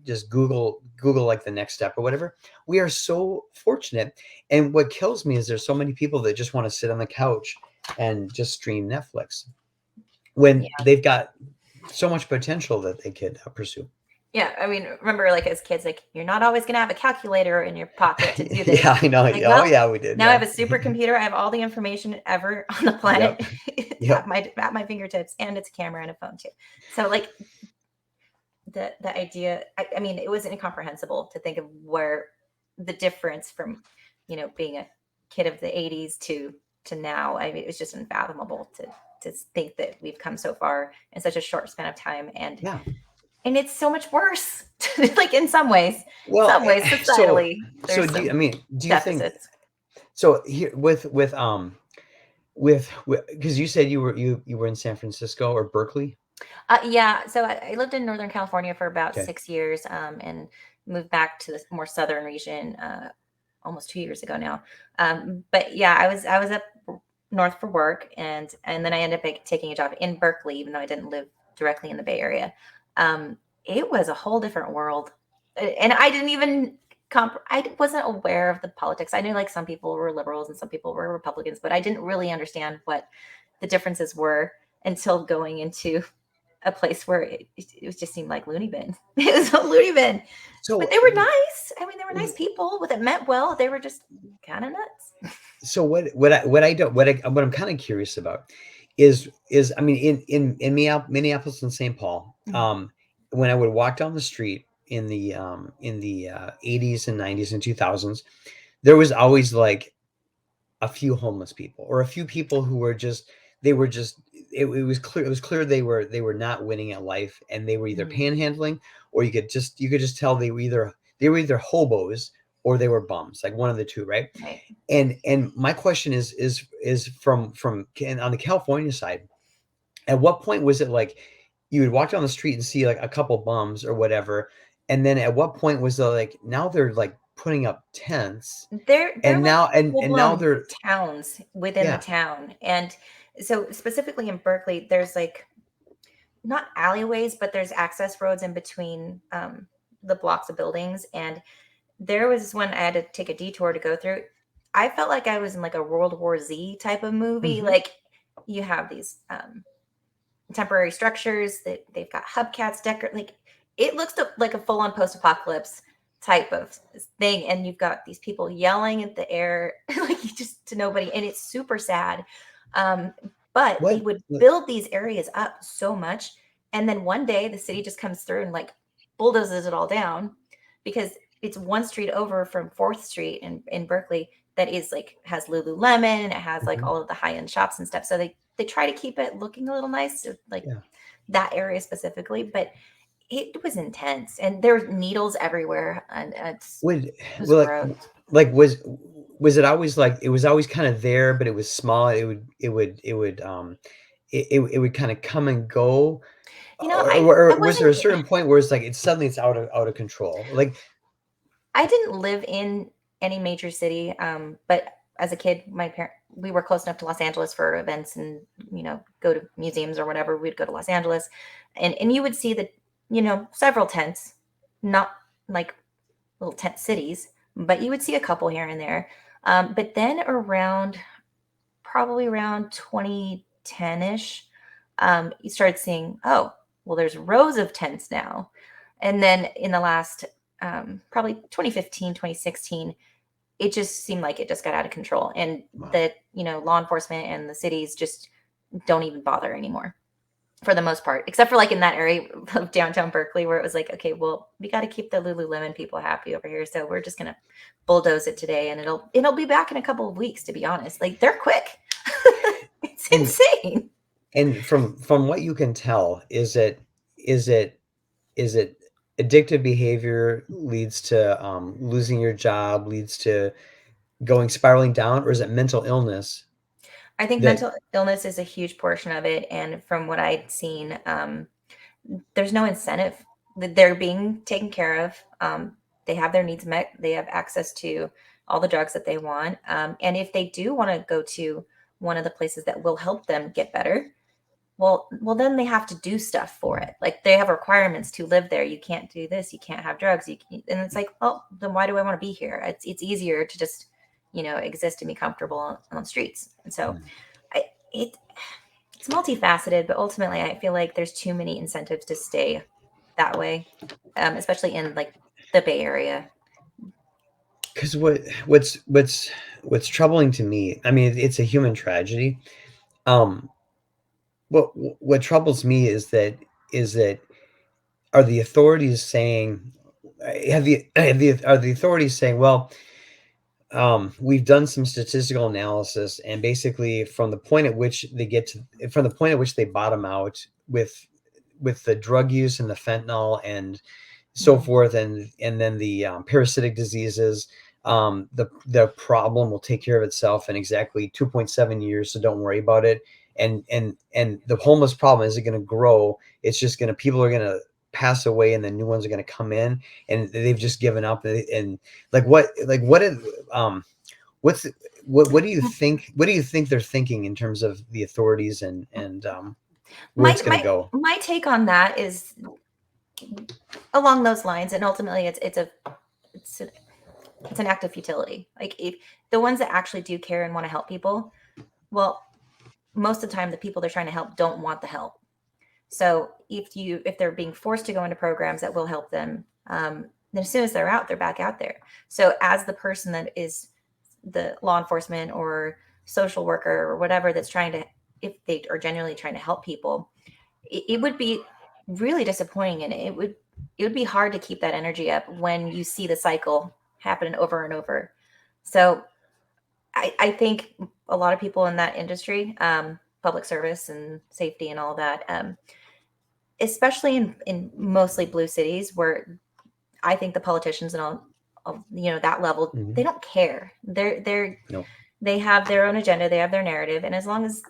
just Google like the next step or whatever. We are so fortunate, and what kills me is there's so many people that just want to sit on the couch and just stream Netflix when Yeah. they've got so much potential that they could pursue. Yeah. I mean, remember, like as kids, like you're not always gonna have a calculator in your pocket to do this. Yeah, I know. Like, Oh, well, yeah, we did. now I have Yeah. a supercomputer. I have all the information ever on the Yep. planet Yep. at my fingertips, and it's a camera and a phone too. So, like the idea, I mean, it was incomprehensible to think of where the difference from, being a kid of the '80s to now. I mean, it was just unfathomable to think that we've come so far in such a short span of time, and Yeah. it's so much worse. Like in Well, some ways, so societally, so there's do you, I some mean, do you think deficits. so here with because you said you were in San Francisco or Berkeley? Yeah, so I lived in Northern California for about Okay. 6 years, and moved back to the more southern region almost 2 years ago now. But yeah, I was up north for work, and then I ended up taking a job in Berkeley, even though I didn't live directly in the Bay Area. It was a whole different world, and I didn't even I wasn't aware of the politics. I knew like some people were liberals and some people were Republicans, but I didn't really understand what the differences were until going into a place where it just seemed like loony bin. It was a loony bin, but So they were nice. I mean, they were nice people with it meant well. They were just kind of nuts. so what I don't what I'm kind of curious about is I mean in Minneapolis and St. Paul, Mhm. when I would walk down the street in the 80s and 90s and 2000s, there was always like a few homeless people or a few people who were just they were just it was clear they were not winning at life, and they were either Mhm. panhandling, or you could just tell they were either hobos or they were bums, like one of the two, right? Right. And my question is on the California side, at what point was it like you would walk down the street and see like a couple bums or whatever, and then at what point was it like now they're like putting up tents, They're and like now and now full-blown they're towns within the yeah. town. And so specifically in Berkeley, there's like not alleyways, but there's access roads in between the blocks of buildings. And there was one I had to take a detour to go through. I felt like I was in like a World War Z type of movie. Mhm. Like you have these temporary structures that they've got hubcaps decorated. Like it looks like a full on post apocalypse type of thing. And you've got these people yelling at the air, like just to nobody. And it's super sad. Um, but they What would what build these areas up so much. And then one day the city just comes through and like bulldozes it all down because it's one street over from 4th Street in Berkeley. that is like has Lululemon, it has like Mhm. all of the high end shops and stuff. So they try to keep it looking a little nice, like Yeah. that area specifically. But it was intense, and there were needles everywhere, and Would it was well, gross. like was it always like it was always kind of there, but it was small. It would kind of come and go, I or was there wasn't a certain point where it's like it's out of control? Like, I didn't live in any major city, but as a kid, we were close enough to Los Angeles for events and go to museums or whatever. We'd go to Los Angeles, and you would see several tents, not like little tent cities, but you would see a couple here and there. But then probably around 2010 ish, you started seeing, oh, well, there's rows of tents now. And then in the last probably 2015, 2016, it just seemed like it just got out of control. And wow. that, law enforcement and the cities just don't even bother anymore for the most part, except for like in that area of downtown Berkeley where it was like, okay, well, we got to keep the Lululemon people happy over here. So we're just going to bulldoze it today and it'll be back in a couple of weeks, to be honest. Like they're quick. It's And insane. from what you can tell, is it is it addictive behavior leads to losing your job, leads to going spiraling down, or is it mental illness I think that mental illness is a huge portion of it. And from what I'd seen, there's no incentive. They're being taken care of. They have their needs met. They have access to all the drugs that they want. And if they do want to go to one of the places that will help them get better, well, then they have to do stuff for it. Like they have requirements to live there. You can't do this. You can't have drugs. And it's like, well, then why do I want to be here? It's easier to just exist and be comfortable on the streets. And so Hmm. I it it's multifaceted, but ultimately, I feel like there's too many incentives to stay that way, especially in like the Bay Area. Because what's troubling to me, I mean, it's a human tragedy. Um, what troubles me is that are the authorities saying are the authorities saying, well, we've done some statistical analysis, and basically from the point at which from the point at which they bottom out with the drug use and the fentanyl and so Mhm. forth, and then the parasitic diseases, the problem will take care of itself in exactly 2.7 years, so don't worry about it. And the homeless problem isn't going to grow. It's just going to people are going to pass away, and then new ones are going to come in, and they've just given up. And what is um what's what do you think, they're thinking in terms of the authorities and where My it's going to my go? my take on that is along those lines, and ultimately, it's a, it's an act of futility. Like if the ones that actually do care and want to help people, well, most of the time, the people they're trying to help don't want the help. So if they're being forced to go into programs that will help them, then as soon as they're out, they're back out there. So as the person that is the law enforcement or social worker or whatever that's trying to, if they are genuinely trying to help people, it would be really disappointing, and it would be hard to keep that energy up when you see the cycle happen over and over. So I think a lot of people in that industry, public service and safety and all that, especially in mostly blue cities where I think the politicians and all that level, they Mhm. don't care. No. They have their own agenda, they have their narrative, and as long as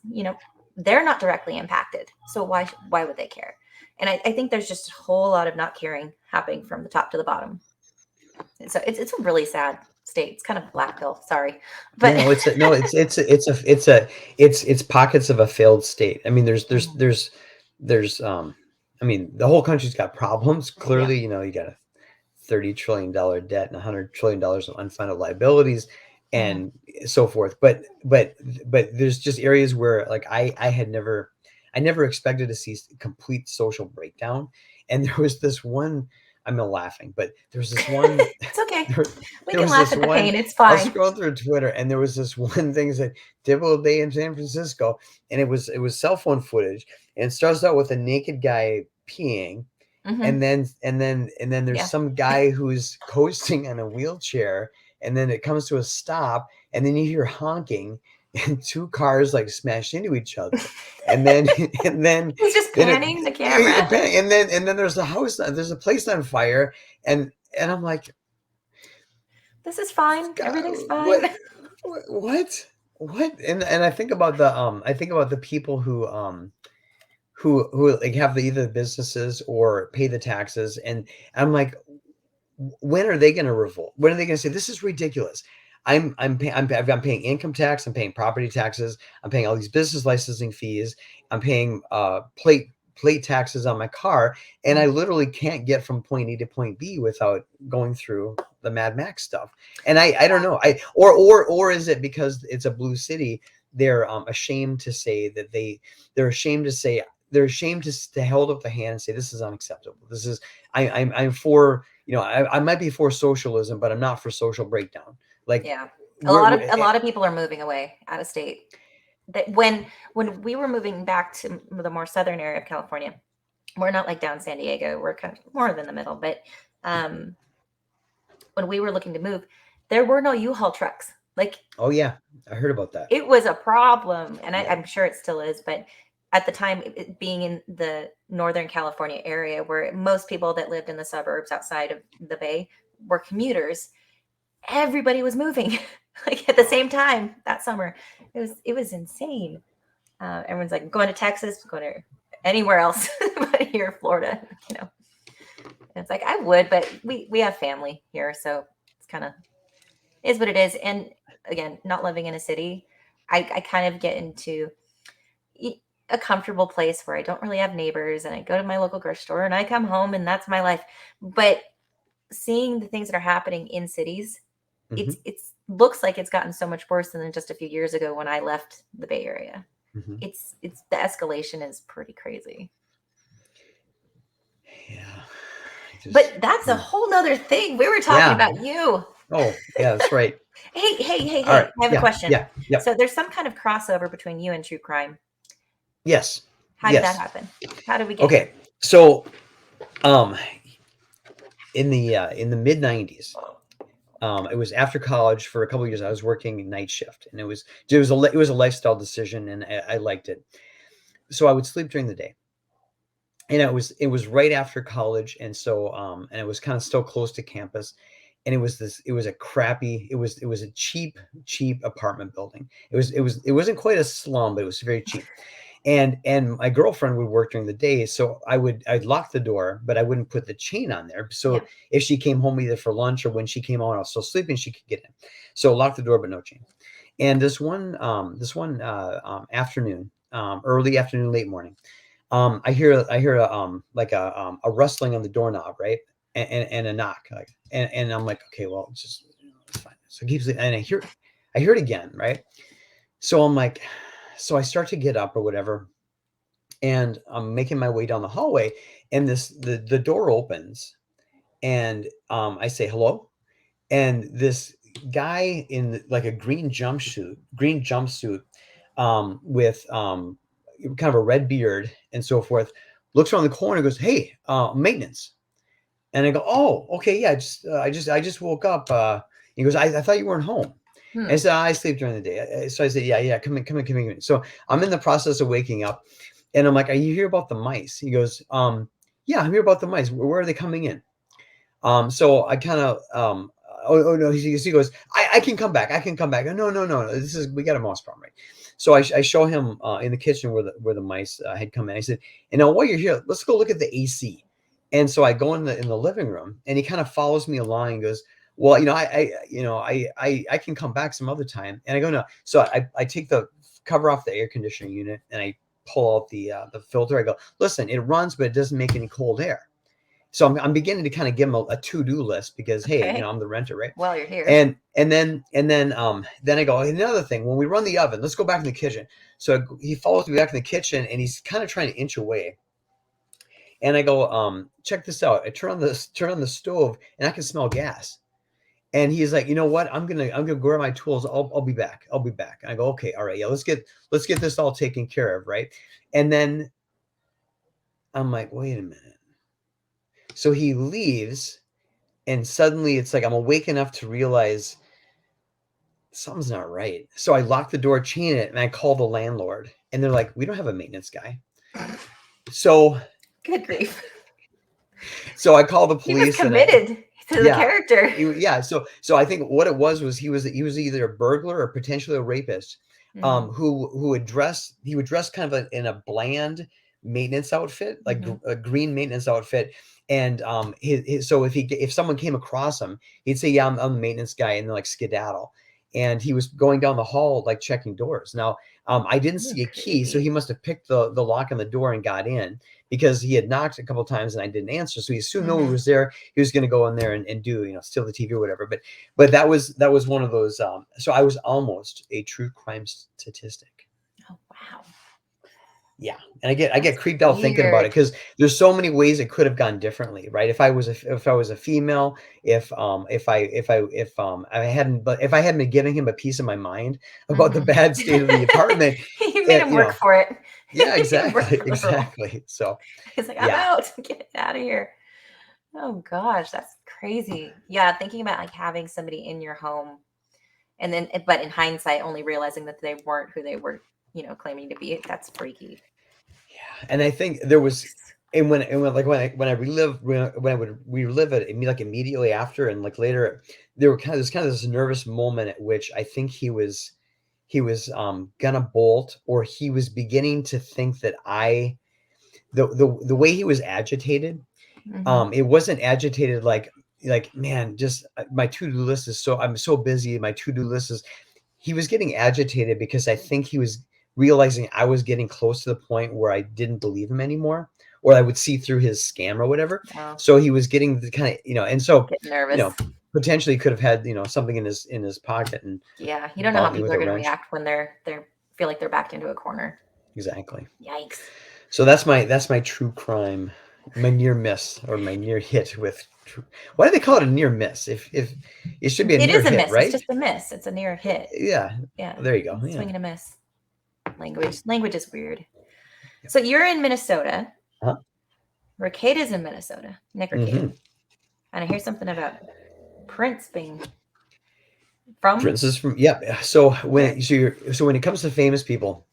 they're not directly impacted, so why would they care? And I think there's just a whole lot of not caring happening from the top to the bottom. And so it's a really sad state. It's kind of black pill, sorry, but No, it's pockets of a failed state. I mean, Mhm. there's I mean, the whole country's got problems. Yeah. Clearly, you got a $30 trillion debt and $100 trillion of unfunded liabilities Mhm. and so forth. But there's just areas where like I never expected to see complete social breakdown. And there was this one, I'm not laughing, but there was this one It's okay. there, We there can was laugh this at the one, pain. It's I was fine. scrolling through Twitter, and there was this one thing that said typical day in San Francisco, and it was cell phone footage, and it starts out with a naked guy peeing, Hmm. and then there's Yeah. some guy who's coasting on a wheelchair, and then it comes to a stop, and then you hear honking, and two cars like smash into each other, and then and then He's just then panning the camera. and then there's there's a place on fire, and I'm like, This is fine. God, Everything's what fine. what and I think about the people who like have the either businesses or pay the taxes, and I'm like, when are they going to revolt? When are they going to say this is ridiculous? I'm paying income tax, I'm paying property taxes, I'm paying all these business licensing fees, I'm paying plate taxes on my car, and I literally can't get from point A to point B without going through the Mad Max stuff. And I don't know, or is it because it's a blue city, they're ashamed to say that they're ashamed to say they're ashamed to hold up the hand and say this is unacceptable. This is I'm for, I might be for socialism, but I'm not for social breakdown. Like, Yeah. A lot of people are moving away out of state. That when we were moving back to the more southern area of California, we're not like down San Diego, we're kind of more than the middle, but when we were looking to move, there were no U-Haul trucks. Like, oh yeah, I heard about that. it was a problem, and I'm sure it still is, but at the time, being in the Northern California area, where most people that lived in the suburbs outside of the Bay were commuters, everybody was moving like at the same time that summer. It was insane. Everyone's like going to Texas, going to anywhere else but here, Florida. And it's like I would, but we have family here, so it's kind of is what it is. And again, not living in a city, I kind of get into a comfortable place where I don't really have neighbors, and I go to my local grocery store and I come home, and that's my life. But seeing the things that are happening in cities, it's looks like it's gotten so much worse than just a few years ago when I left the Bay Area. It's the escalation is pretty crazy. Yeah. But that's a whole nother thing. We were talking about you. Oh, yeah, that's right. Hey. Right. I have a question. Yeah. So there's some kind of crossover between you and true crime. Yes. How did that happen? How did we get here? So in the mid 90s, it was after college. For a couple of years I was working night shift, and it was a lifestyle decision, and I liked it. So I would sleep during the day, and it was right after college, and so and it was kind of still close to campus, and it was a cheap apartment building. It wasn't quite a slum, but it was very cheap. And my girlfriend would work during the day, so I'd lock the door, but I wouldn't put the chain on there. So if she came home either for lunch or when she came home and I was still sleeping, she could get in. So lock the door, but no chain. And this one afternoon, early afternoon, late morning, I hear a rustling on the doorknob, right, and a knock, like, and I'm like, okay, well, it's fine. So it keeps, and I hear it again, right? So I'm like, so I start to get up or whatever, and I'm making my way down the hallway, and the door opens, and I say hello, and this guy in like a green jumpsuit, with kind of a red beard and so forth, looks around the corner and goes, "Hey, maintenance." And I go, "Oh, okay, yeah, I just woke up." He goes, I thought you weren't home." And I said, "I sleep during the day." So I said, "Yeah, come in." So I'm in the process of waking up, and I'm like, "Are you here about the mice?" He goes, "Yeah, I'm here about the mice. Where are they coming in?" So I kind of, oh no, he goes, I can come back. I can come back. No. We got a mouse problem, right? So I show him in the kitchen where the mice had come in. I said, "And now while you're here, let's go look at the AC." And so I go in the living room, and he kind of follows me along and goes, "Well, I can come back some other time." And I go, "No." So I take the cover off the air conditioning unit, and I pull out the filter. I go, "Listen, it runs, but it doesn't make any cold air." So I'm beginning to kind of give him a to-do list because, hey, I'm the renter, right? Well, you're here. And then I go, another thing, when we run the oven, let's go back in the kitchen. So he follows me back in the kitchen, and he's kind of trying to inch away. And I go, check this out. I turn on the stove, and I can smell gas. And he's like, "You know what? I'm gonna grab my tools. I'll be back. And I go, "Okay, all right, yeah, let's get this all taken care of, right?" And then I'm like, "Wait a minute." So he leaves, and suddenly it's like I'm awake enough to realize something's not right. So I locked the door, chain it, and I called the landlord. And they're like, we don't have a maintenance guy. So Good grief. I called the He was police, and committed to the yeah, character. yeah. So I think what it was he was either a burglar or potentially a rapist, Mhm. who would dress kind of in a bland maintenance outfit, like Mhm. a green maintenance outfit. And so if someone came across him, he'd say, yeah, I'm the maintenance guy, and they're like skedaddle. And he was going down the hall like checking doors. Now, I didn't Ooh, see a key, so creepy. he must have picked the lock on the door and got in, because he had knocked a couple times and I didn't answer. So he assumed no one Mhm. was there. He was going to go in there and do, steal the TV or whatever. But that was one of those. So I was almost a true crime statistic. Oh, wow. Yeah, and I get That's creeped out thinking about it, weird. because there's so many ways it could have gone differently, right? If I was a female, if I hadn't been giving him a piece of my mind about the Mhm. bad state of the apartment, You made him work for it. yeah, You made him work exactly, for the role. exactly. So He's like, "I'm yeah, out. Get out of here." Oh gosh, that's crazy. Yeah, thinking about like having somebody in your home and then but in hindsight only realizing that they weren't who they were, claiming to be. That's freaky. yeah, and I think there was. When I relive when I would relive it, like immediately after, and like later, there were kind of this nervous moment at which I think he was gonna bolt, or he was beginning to think that the way he was agitated, Mhm. it wasn't agitated like, man, just my to-do list is I'm so busy, my to-do list is. He was getting agitated because I think he was realizing I was getting close to the point where I didn't believe him anymore, or I would see through his scam or whatever. Oh, So he was getting the kind of, and so, get you nervous. know potentially could have had, something in his pocket and Yeah, you don't know how bought me people with are a going to wrench. react when they're feel like they're backed into a corner. Exactly. Yikes. So that's my true crime, my near miss, or my near hit with why do they call it a near miss? If it should be a It near is a hit, miss. It's right? just a miss. It's a near hit. Yeah. Yeah. There you go. It's Yeah. swing and a miss. Language is weird. So you're in Minnesota. Huh? Ricada's in Minnesota. Nick Ricada. Hmm. And I hear something about Prince being from Princes from, yeah. So there. when it comes to famous people,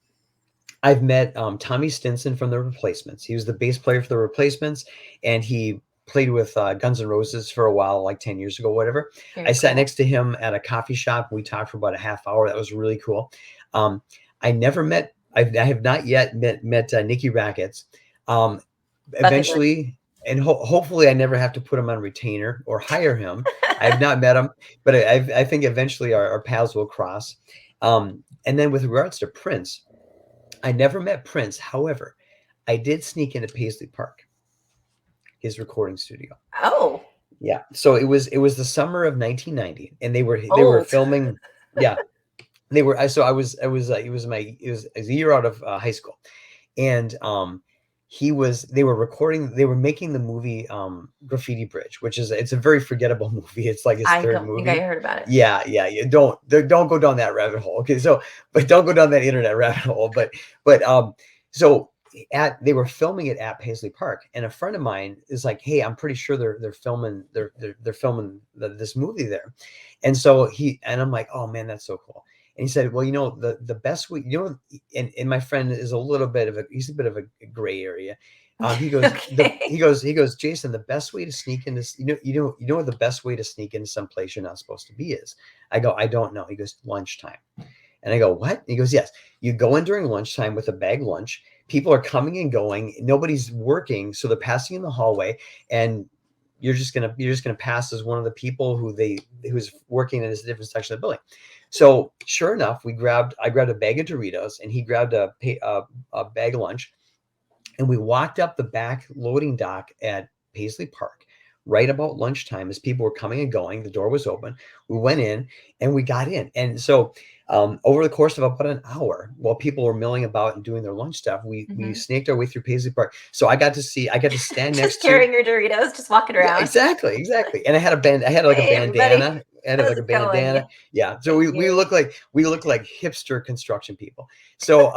I've met Tommy Stinson from the Replacements. He was the bass player for the Replacements, and he played with Guns N' Roses for a while, like 10 years ago, whatever. I Very sat cool. next to him at a coffee shop. We talked for about a half hour. That was really cool. Um, I have not yet met Nikki Rackets. Um, Bucket list. Eventually, and hopefully I never have to put him on retainer or hire him. I have not met him, but I think eventually our paths will cross. And then with regards to Prince, I never met Prince. However, I did sneak into Paisley Park, his recording studio. Oh, Yeah. So it was the summer of 1990, and they were old. filming. Yeah, they were. So it was a year out of high school, and they were recording. They were making the movie Graffiti Bridge, which it's a very forgettable movie. It's like his I third don't think I movie. heard about it. Yeah, yeah. You don't go down that rabbit hole. Okay, so but don't go down that internet rabbit hole. But so they were filming it at Paisley Park, and a friend of mine is like, "Hey, I'm pretty sure they're filming they're filming this movie there," and I'm like, "Oh man, that's so cool." And he said, "Well, the best way, and my friend is he's a bit of a gray area. He goes Okay. he goes, Jason, the best way to sneak into what the best way to sneak into some place you're not supposed to be is. I go, I don't know. He goes, lunchtime. And I go, what? He goes, yes. You go in during lunchtime with a bag lunch. People are coming and going. Nobody's working, so they're passing in the hallway, and you're just gonna pass as one of the people who's working in a different section of the building. So sure enough, I grabbed a bag of Doritos, and he grabbed a bag of lunch, and we walked up the back loading dock at Paisley Park right about lunchtime as people were coming and going. The door was open. We went in and we got in. And so over the course of about an hour, while people were milling about and doing their lunch stuff, we Mhm. snaked our way through Paisley Park. So I got to stand Just next to. carrying your Doritos, just walking Yeah, around. exactly, exactly. And I had like a Hey, everybody. bandana. I had How's like a it going? bandana. Yeah. So Thank we you. look like hipster construction people. So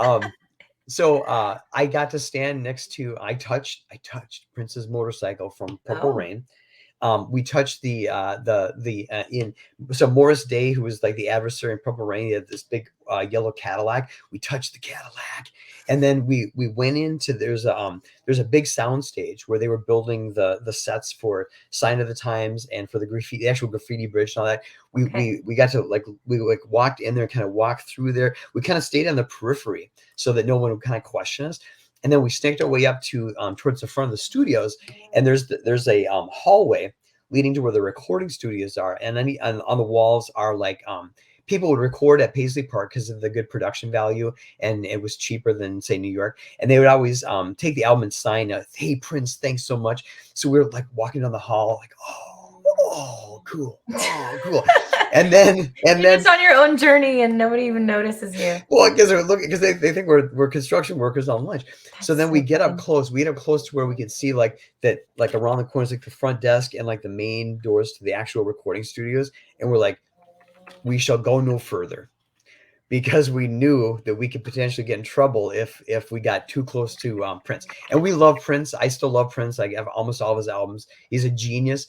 I got to stand next to. I touched Prince's motorcycle from Purple Oh, Rain. We touched in so Morris Day, who was like the adversary in Purple Rain, he had this big yellow Cadillac. We touched the Cadillac, and then we went into there's a big sound stage where they were building the sets for Sign of the Times and for the actual graffiti bridge and all that. We got to we walked in there, kind of walked through there. We kind of stayed on the periphery so that no one would kind of question us. And then we snaked our way up to towards the front of the studios, and there's a hallway leading to where the recording studios are, and then on the walls are like people would record at Paisley Park because of the good production value, and it was cheaper than say New York. And they would always take the album and sign, "Hey Prince, thanks so much." So we were like walking down the hall, like, oh, cool, oh, cool. And then you're just on your own journey and nobody even notices you. Well, because they think we're construction workers on lunch. So then we get up close. We get up close to where we can see like around the corners, like the front desk and like the main doors to the actual recording studios. And we're like, we shall go no further, because we knew that we could potentially get in trouble if we got too close to Prince. And we love Prince. I still love Prince. I have almost all of his albums. He's a genius.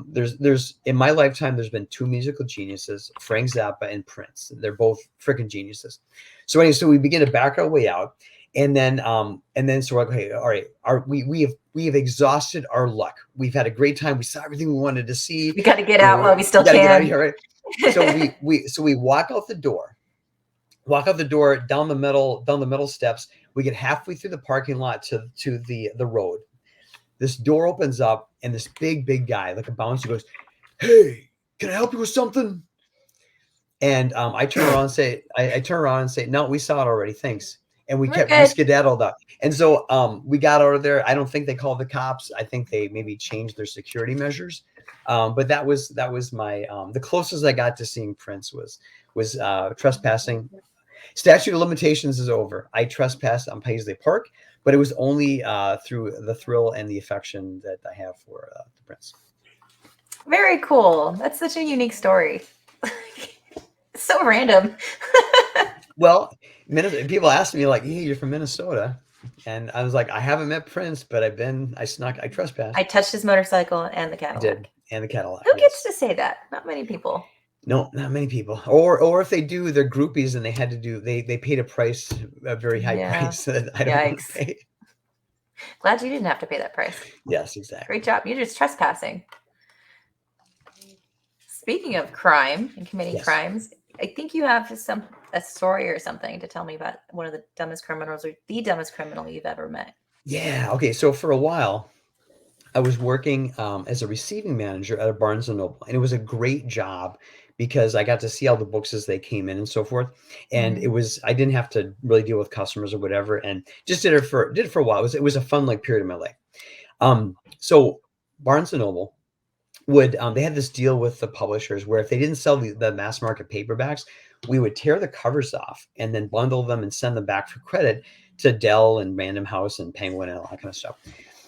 There's in my lifetime, there's been two musical geniuses, Frank Zappa and Prince. They're both freaking geniuses. So anyway, so we begin to back our way out, and then so we're like, okay, all right, we have exhausted our luck. We've had a great time. We saw everything we wanted to see. We got to get out while we still can. Get out of here, right? So we walk out the door, down the middle steps. We get halfway through the parking lot to the road. This door opens up, and this big guy, like a bouncer, goes, "Hey, can I help you with something?" And I turn around and say, "No, we saw it already. Thanks." And we skedaddled up. And so we got out of there. I don't think they called the cops. I think they maybe changed their security measures. But that was my the closest I got to seeing Prince was trespassing. Statute of limitations is over. I trespassed on Paisley Park, but it was only through the thrill and the affection that I have for the Prince. Very cool. That's such a unique story. So random. Well, people asked me like, "Hey, you're from Minnesota," and I was like, "I haven't met Prince, but I trespassed. I touched his motorcycle and the Cadillac." I did, and the Cadillac. Who gets to say that? Not many people. No, not many people. Or if they do, they're groupies, and they had to do. They paid a very high price that I don't want to pay. Glad you didn't have to pay that price. Yes, exactly. Great job. You're just trespassing. Speaking of crime and committing crimes, I think you have a story or something to tell me about one of the dumbest criminals, or the dumbest criminal you've ever met. Yeah. Okay. So for a while, I was working as a receiving manager at a Barnes & Noble, and it was a great job because I got to see all the books as they came in and so forth. And I didn't have to really deal with customers or whatever, and just did it for a while. It was a fun period of my life. So Barnes & Noble would they had this deal with the publishers where if they didn't sell the mass market paperbacks, we would tear the covers off and then bundle them and send them back for credit to Dell and Random House and Penguin and all that kind of stuff.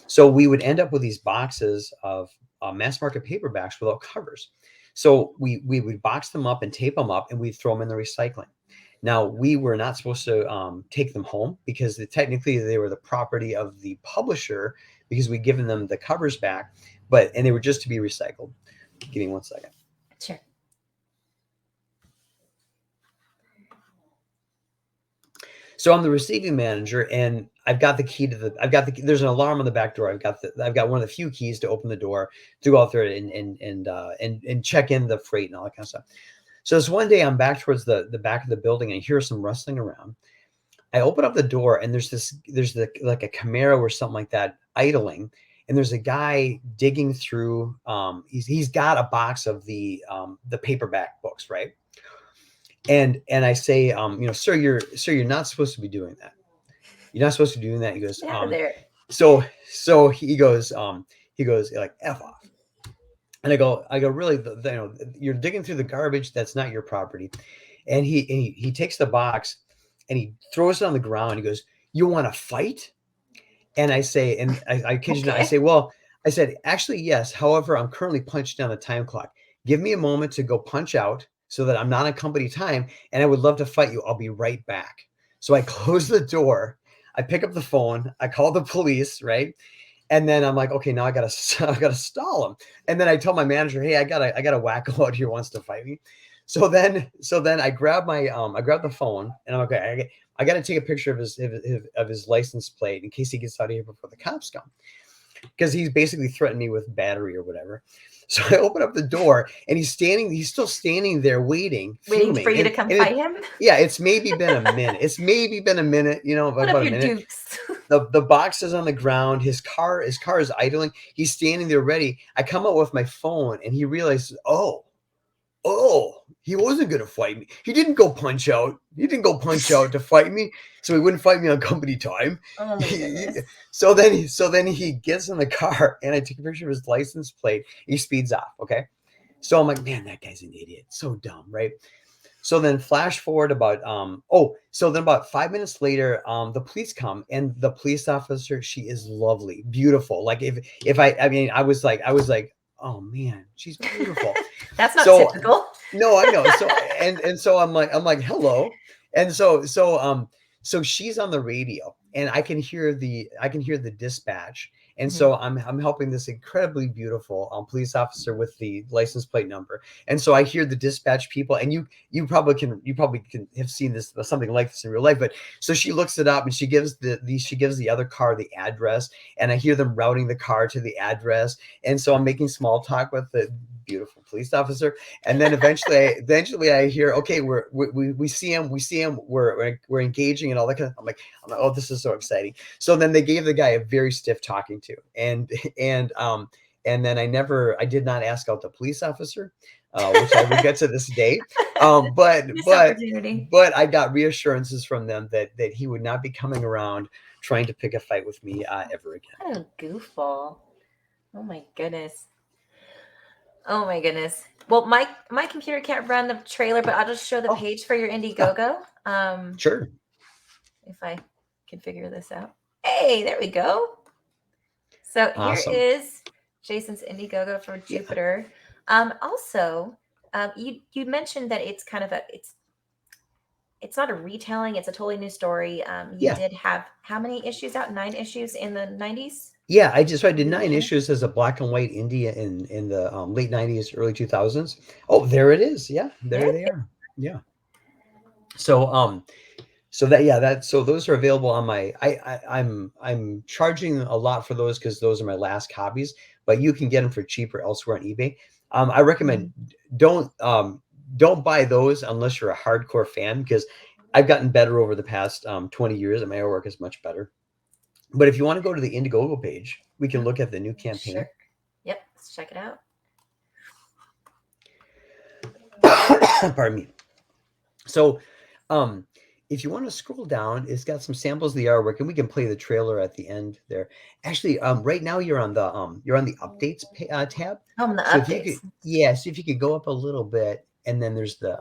So we would end up with these boxes of mass market paperbacks without covers. So we would box them up and tape them up, and we'd throw them in the recycling. Now, we were not supposed to take them home because technically they were the property of the publisher because we'd given them the covers back, and they were just to be recycled. Give me 1 second. Sure. So I'm the receiving manager, and I've got the key there's an alarm on the back door. I've got one of the few keys to open the door to go out there and check in the freight and all that kind of stuff. So this one day I'm back towards the back of the building, and I hear some rustling around. I open up the door, and there's like a Camaro or something like that idling, and there's a guy digging through. He's got a box of the paperback books, right? And I say, sir, you're not supposed to be doing that. You're not supposed to be doing that. He goes, there. So he goes like F off. And I go, really, you're digging through the garbage. That's not your property. And he takes the box and he throws it on the ground. He goes, "You want to fight?" And I say, and I kid you not, I say, well, I said, actually, yes. However, I'm currently punched down the time clock. Give me a moment to go punch out so that I'm not on company time. And I would love to fight you. I'll be right back. So I close the door. I pick up the phone. I call the police, right? And then I'm like, okay, now I gotta stall him. And then I tell my manager, hey, I got a wacko out here wants to fight me. So then I grab the phone and I'm like, okay, I got to take a picture of his license plate in case he gets out of here before the cops come, because he's basically threatened me with battery or whatever. So I open up the door and he's still standing there waiting for you to come fight him. Yeah, it's maybe been a minute. You know, Put about up a your minute. dukes. The box is on the ground. His car is idling. He's standing there ready. I come out with my phone and he realizes, oh, he wasn't going to fight me. He didn't go punch out. He didn't go punch out to fight me, so he wouldn't fight me on company time. Oh my goodness. So then he gets in the car and I take a picture of his license plate. He speeds off. Okay. So I'm like, man, that guy's an idiot. So dumb, right? So then flash forward about so then about 5 minutes later, the police come, and the police officer, she is lovely, beautiful. Like I was like, oh man, she's beautiful. That's not typical. No, I know. So and so I'm like, hello. And so she's on the radio and I can hear the dispatch. And so I'm helping this incredibly beautiful police officer with the license plate number. And so I hear the dispatch people, and you probably can have seen this, something like this in real life. But so she looks it up and she gives the other car the address, and I hear them routing the car to the address. And so I'm making small talk with the beautiful police officer, and then eventually I hear, okay, we see him, we're engaging and all that kind of. I'm like, oh, this is so exciting. So then they gave the guy a very stiff talking to, and then I did not ask out the police officer, which I regret to this day. But I got reassurances from them that he would not be coming around trying to pick a fight with me ever again. What a goofball! Oh my goodness. Oh my goodness. Well, my computer can't run the trailer, but I'll just show the page for your Indiegogo. Sure. If I can figure this out. Hey, there we go. So awesome. Here is Jason's Indiegogo for Jupiter. Also, you mentioned that it's kind of it's not a retelling, it's a totally new story. You did have how many issues out? 9 issues in the 90s? Yeah, I did 9 issues as a black and white indie in the late 90s, early 2000s. Oh, there it is. Yeah, there they are. Yeah. So so those are available on my I'm charging a lot for those because those are my last copies, but you can get them for cheaper elsewhere on eBay. I recommend don't buy those unless you're a hardcore fan, because I've gotten better over the past 20 years and my artwork is much better. But if you want to go to the Indiegogo page, we can look at the new campaign. Sure. Yep, let's check it out. Pardon me. So, if you want to scroll down, it's got some samples of the artwork, and we can play the trailer at the end there. Actually, right now you're on the updates tab. Oh, on the so updates. If you could go up a little bit, and then there's the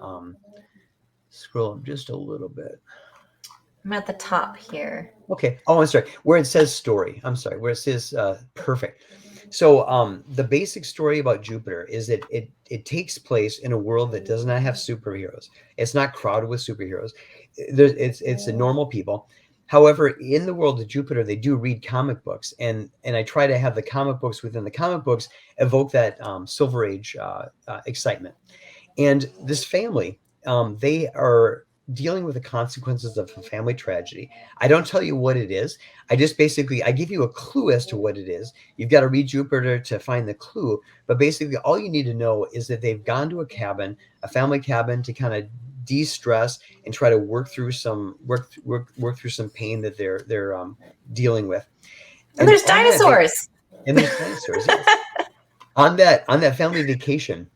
scroll up just a little bit. I'm at the top here. Okay. Oh, I'm sorry. Where it says story. I'm sorry. Where it says perfect. So the basic story about Jupiter is that it takes place in a world that does not have superheroes. It's not crowded with superheroes. It's the normal people. However, in the world of Jupiter, they do read comic books, and I try to have the comic books within the comic books evoke that Silver Age excitement. And this family, they are dealing with the consequences of a family tragedy. I don't tell you what it is. I give you a clue as to what it is. You've got to read Jupiter to find the clue. But basically, all you need to know is that they've gone to a family cabin, to kind of de-stress and try to work through some pain that they're dealing with. And there's dinosaurs. Yes. On that family vacation,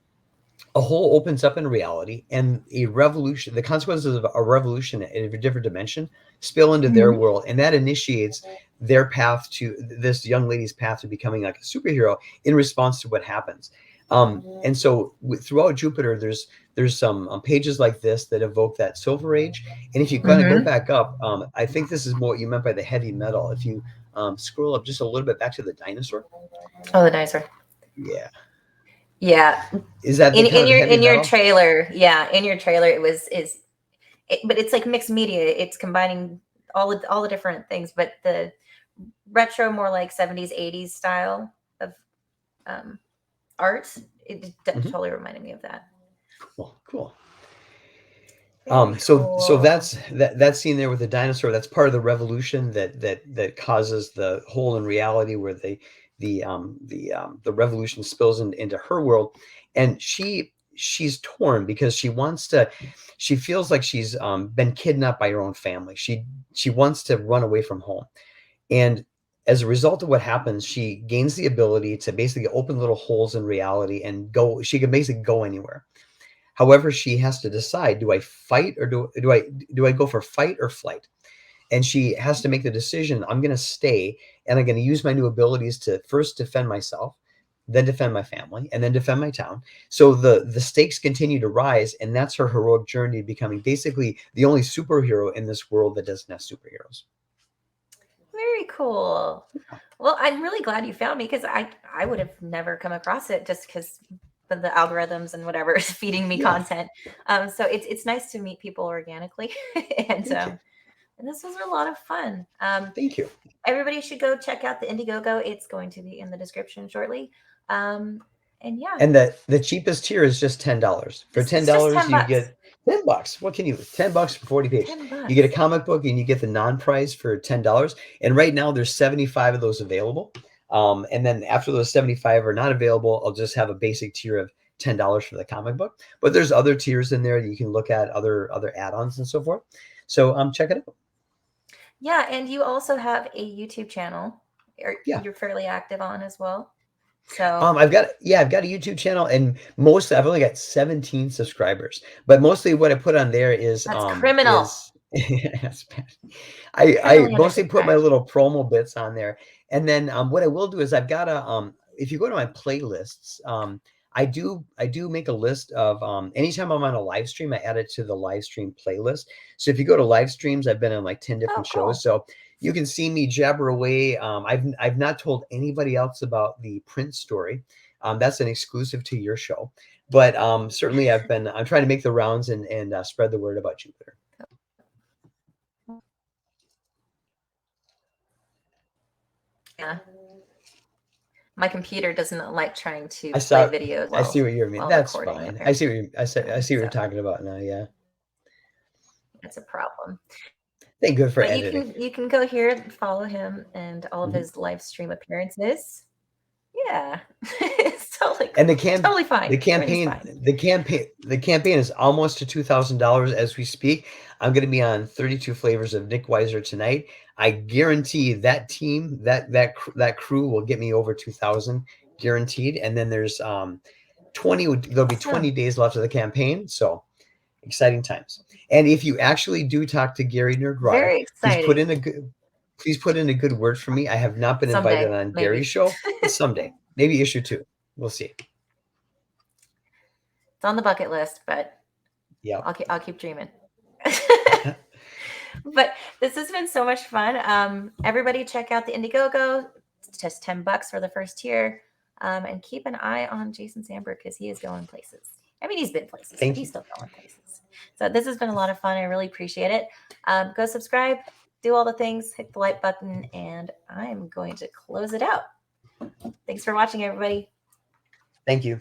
a hole opens up in reality, and the consequences of a revolution in a different dimension spill into their world, and that initiates their path to this young lady's path to becoming like a superhero in response to what happens. And so throughout Jupiter, there's some pages like this that evoke that Silver Age. And if you kind of go back up, I think this is what you meant by the heavy metal. If you scroll up just a little bit back to the dinosaur. Oh, the dinosaur. Yeah. Yeah. Is that in your trailer? Yeah, in your trailer but it's like mixed media. It's combining all the different things, but the retro, more like 70s, 80s style of art. It totally reminded me of that. Cool. Very So cool. that's that scene there with the dinosaur. That's part of the revolution that causes the hole in reality where the revolution spills into her world, and she's torn because she feels like she's been kidnapped by her own family. She wants to run away from home, and as a result of what happens, she gains the ability to basically open little holes in reality and go. She can basically go anywhere. However, she has to decide, do I fight or do I go for fight or flight? And she has to make the decision, I'm going to stay and I'm going to use my new abilities to first defend myself, then defend my family, and then defend my town. So the stakes continue to rise, and that's her heroic journey, becoming basically the only superhero in this world that doesn't have superheroes. Very cool. Well, I'm really glad you found me, because I would have never come across it, just because the algorithms and whatever is feeding me content. So it's nice to meet people organically, and this was a lot of fun. Thank you. Everybody should go check out the Indiegogo. It's going to be in the description shortly. And yeah, And the cheapest tier is just $10. For it's just $10, 10 you bucks. get $10. What can you? $10 for 40 pages. 10 bucks. You get a comic book and you get the non-price for $10. And right now there's 75 of those available. And then after those 75 are not available, I'll just have a basic tier of $10 for the comic book. But there's other tiers in there that you can look at, other add-ons and so forth. So check it out. Yeah, and you also have a YouTube channel. You're fairly active on as well. So I've got a YouTube channel, and mostly I've only got 17 subscribers. But mostly what I put on there is that's criminal. That's bad. I mostly put my little promo bits on there, and then what I will do is I've got a if you go to my playlists, I do make a list of anytime I'm on a live stream, I add it to the live stream playlist. So if you go to live streams, I've been on like 10 different shows, so you can see me jabber away. I've not told anybody else about the Prince story. That's an exclusive to your show, but certainly I'm trying to make the rounds and spread the word about Jupiter. Yeah. My computer doesn't like trying to play videos. I see what you mean. That's fine. I see what you're talking about now. Yeah, that's a problem. Thank good for but editing. You can go here and follow him and all of his live stream appearances. Yeah, it's totally and totally fine. The campaign is almost to $2,000 as we speak. I'm going to be on 32 flavors of Nick Weiser tonight. I guarantee that team, that crew will get me over 2,000 guaranteed. And then there's 20. There'll be 20 days left of the campaign. So exciting times. And if you actually do talk to Gary Nergrod, please put in a good word for me. I have not been invited on Gary's show, but someday, maybe issue 2. We'll see. It's on the bucket list, but yeah, I'll keep dreaming. But this has been so much fun. Everybody check out the Indiegogo. It's just $10 for the first tier. And keep an eye on Jason Sandberg, because he is going places. I mean, he's been places, but he's still going places. So this has been a lot of fun. I really appreciate it. Go subscribe, do all the things, hit the like button, and I'm going to close it out. Thanks for watching, everybody. Thank you.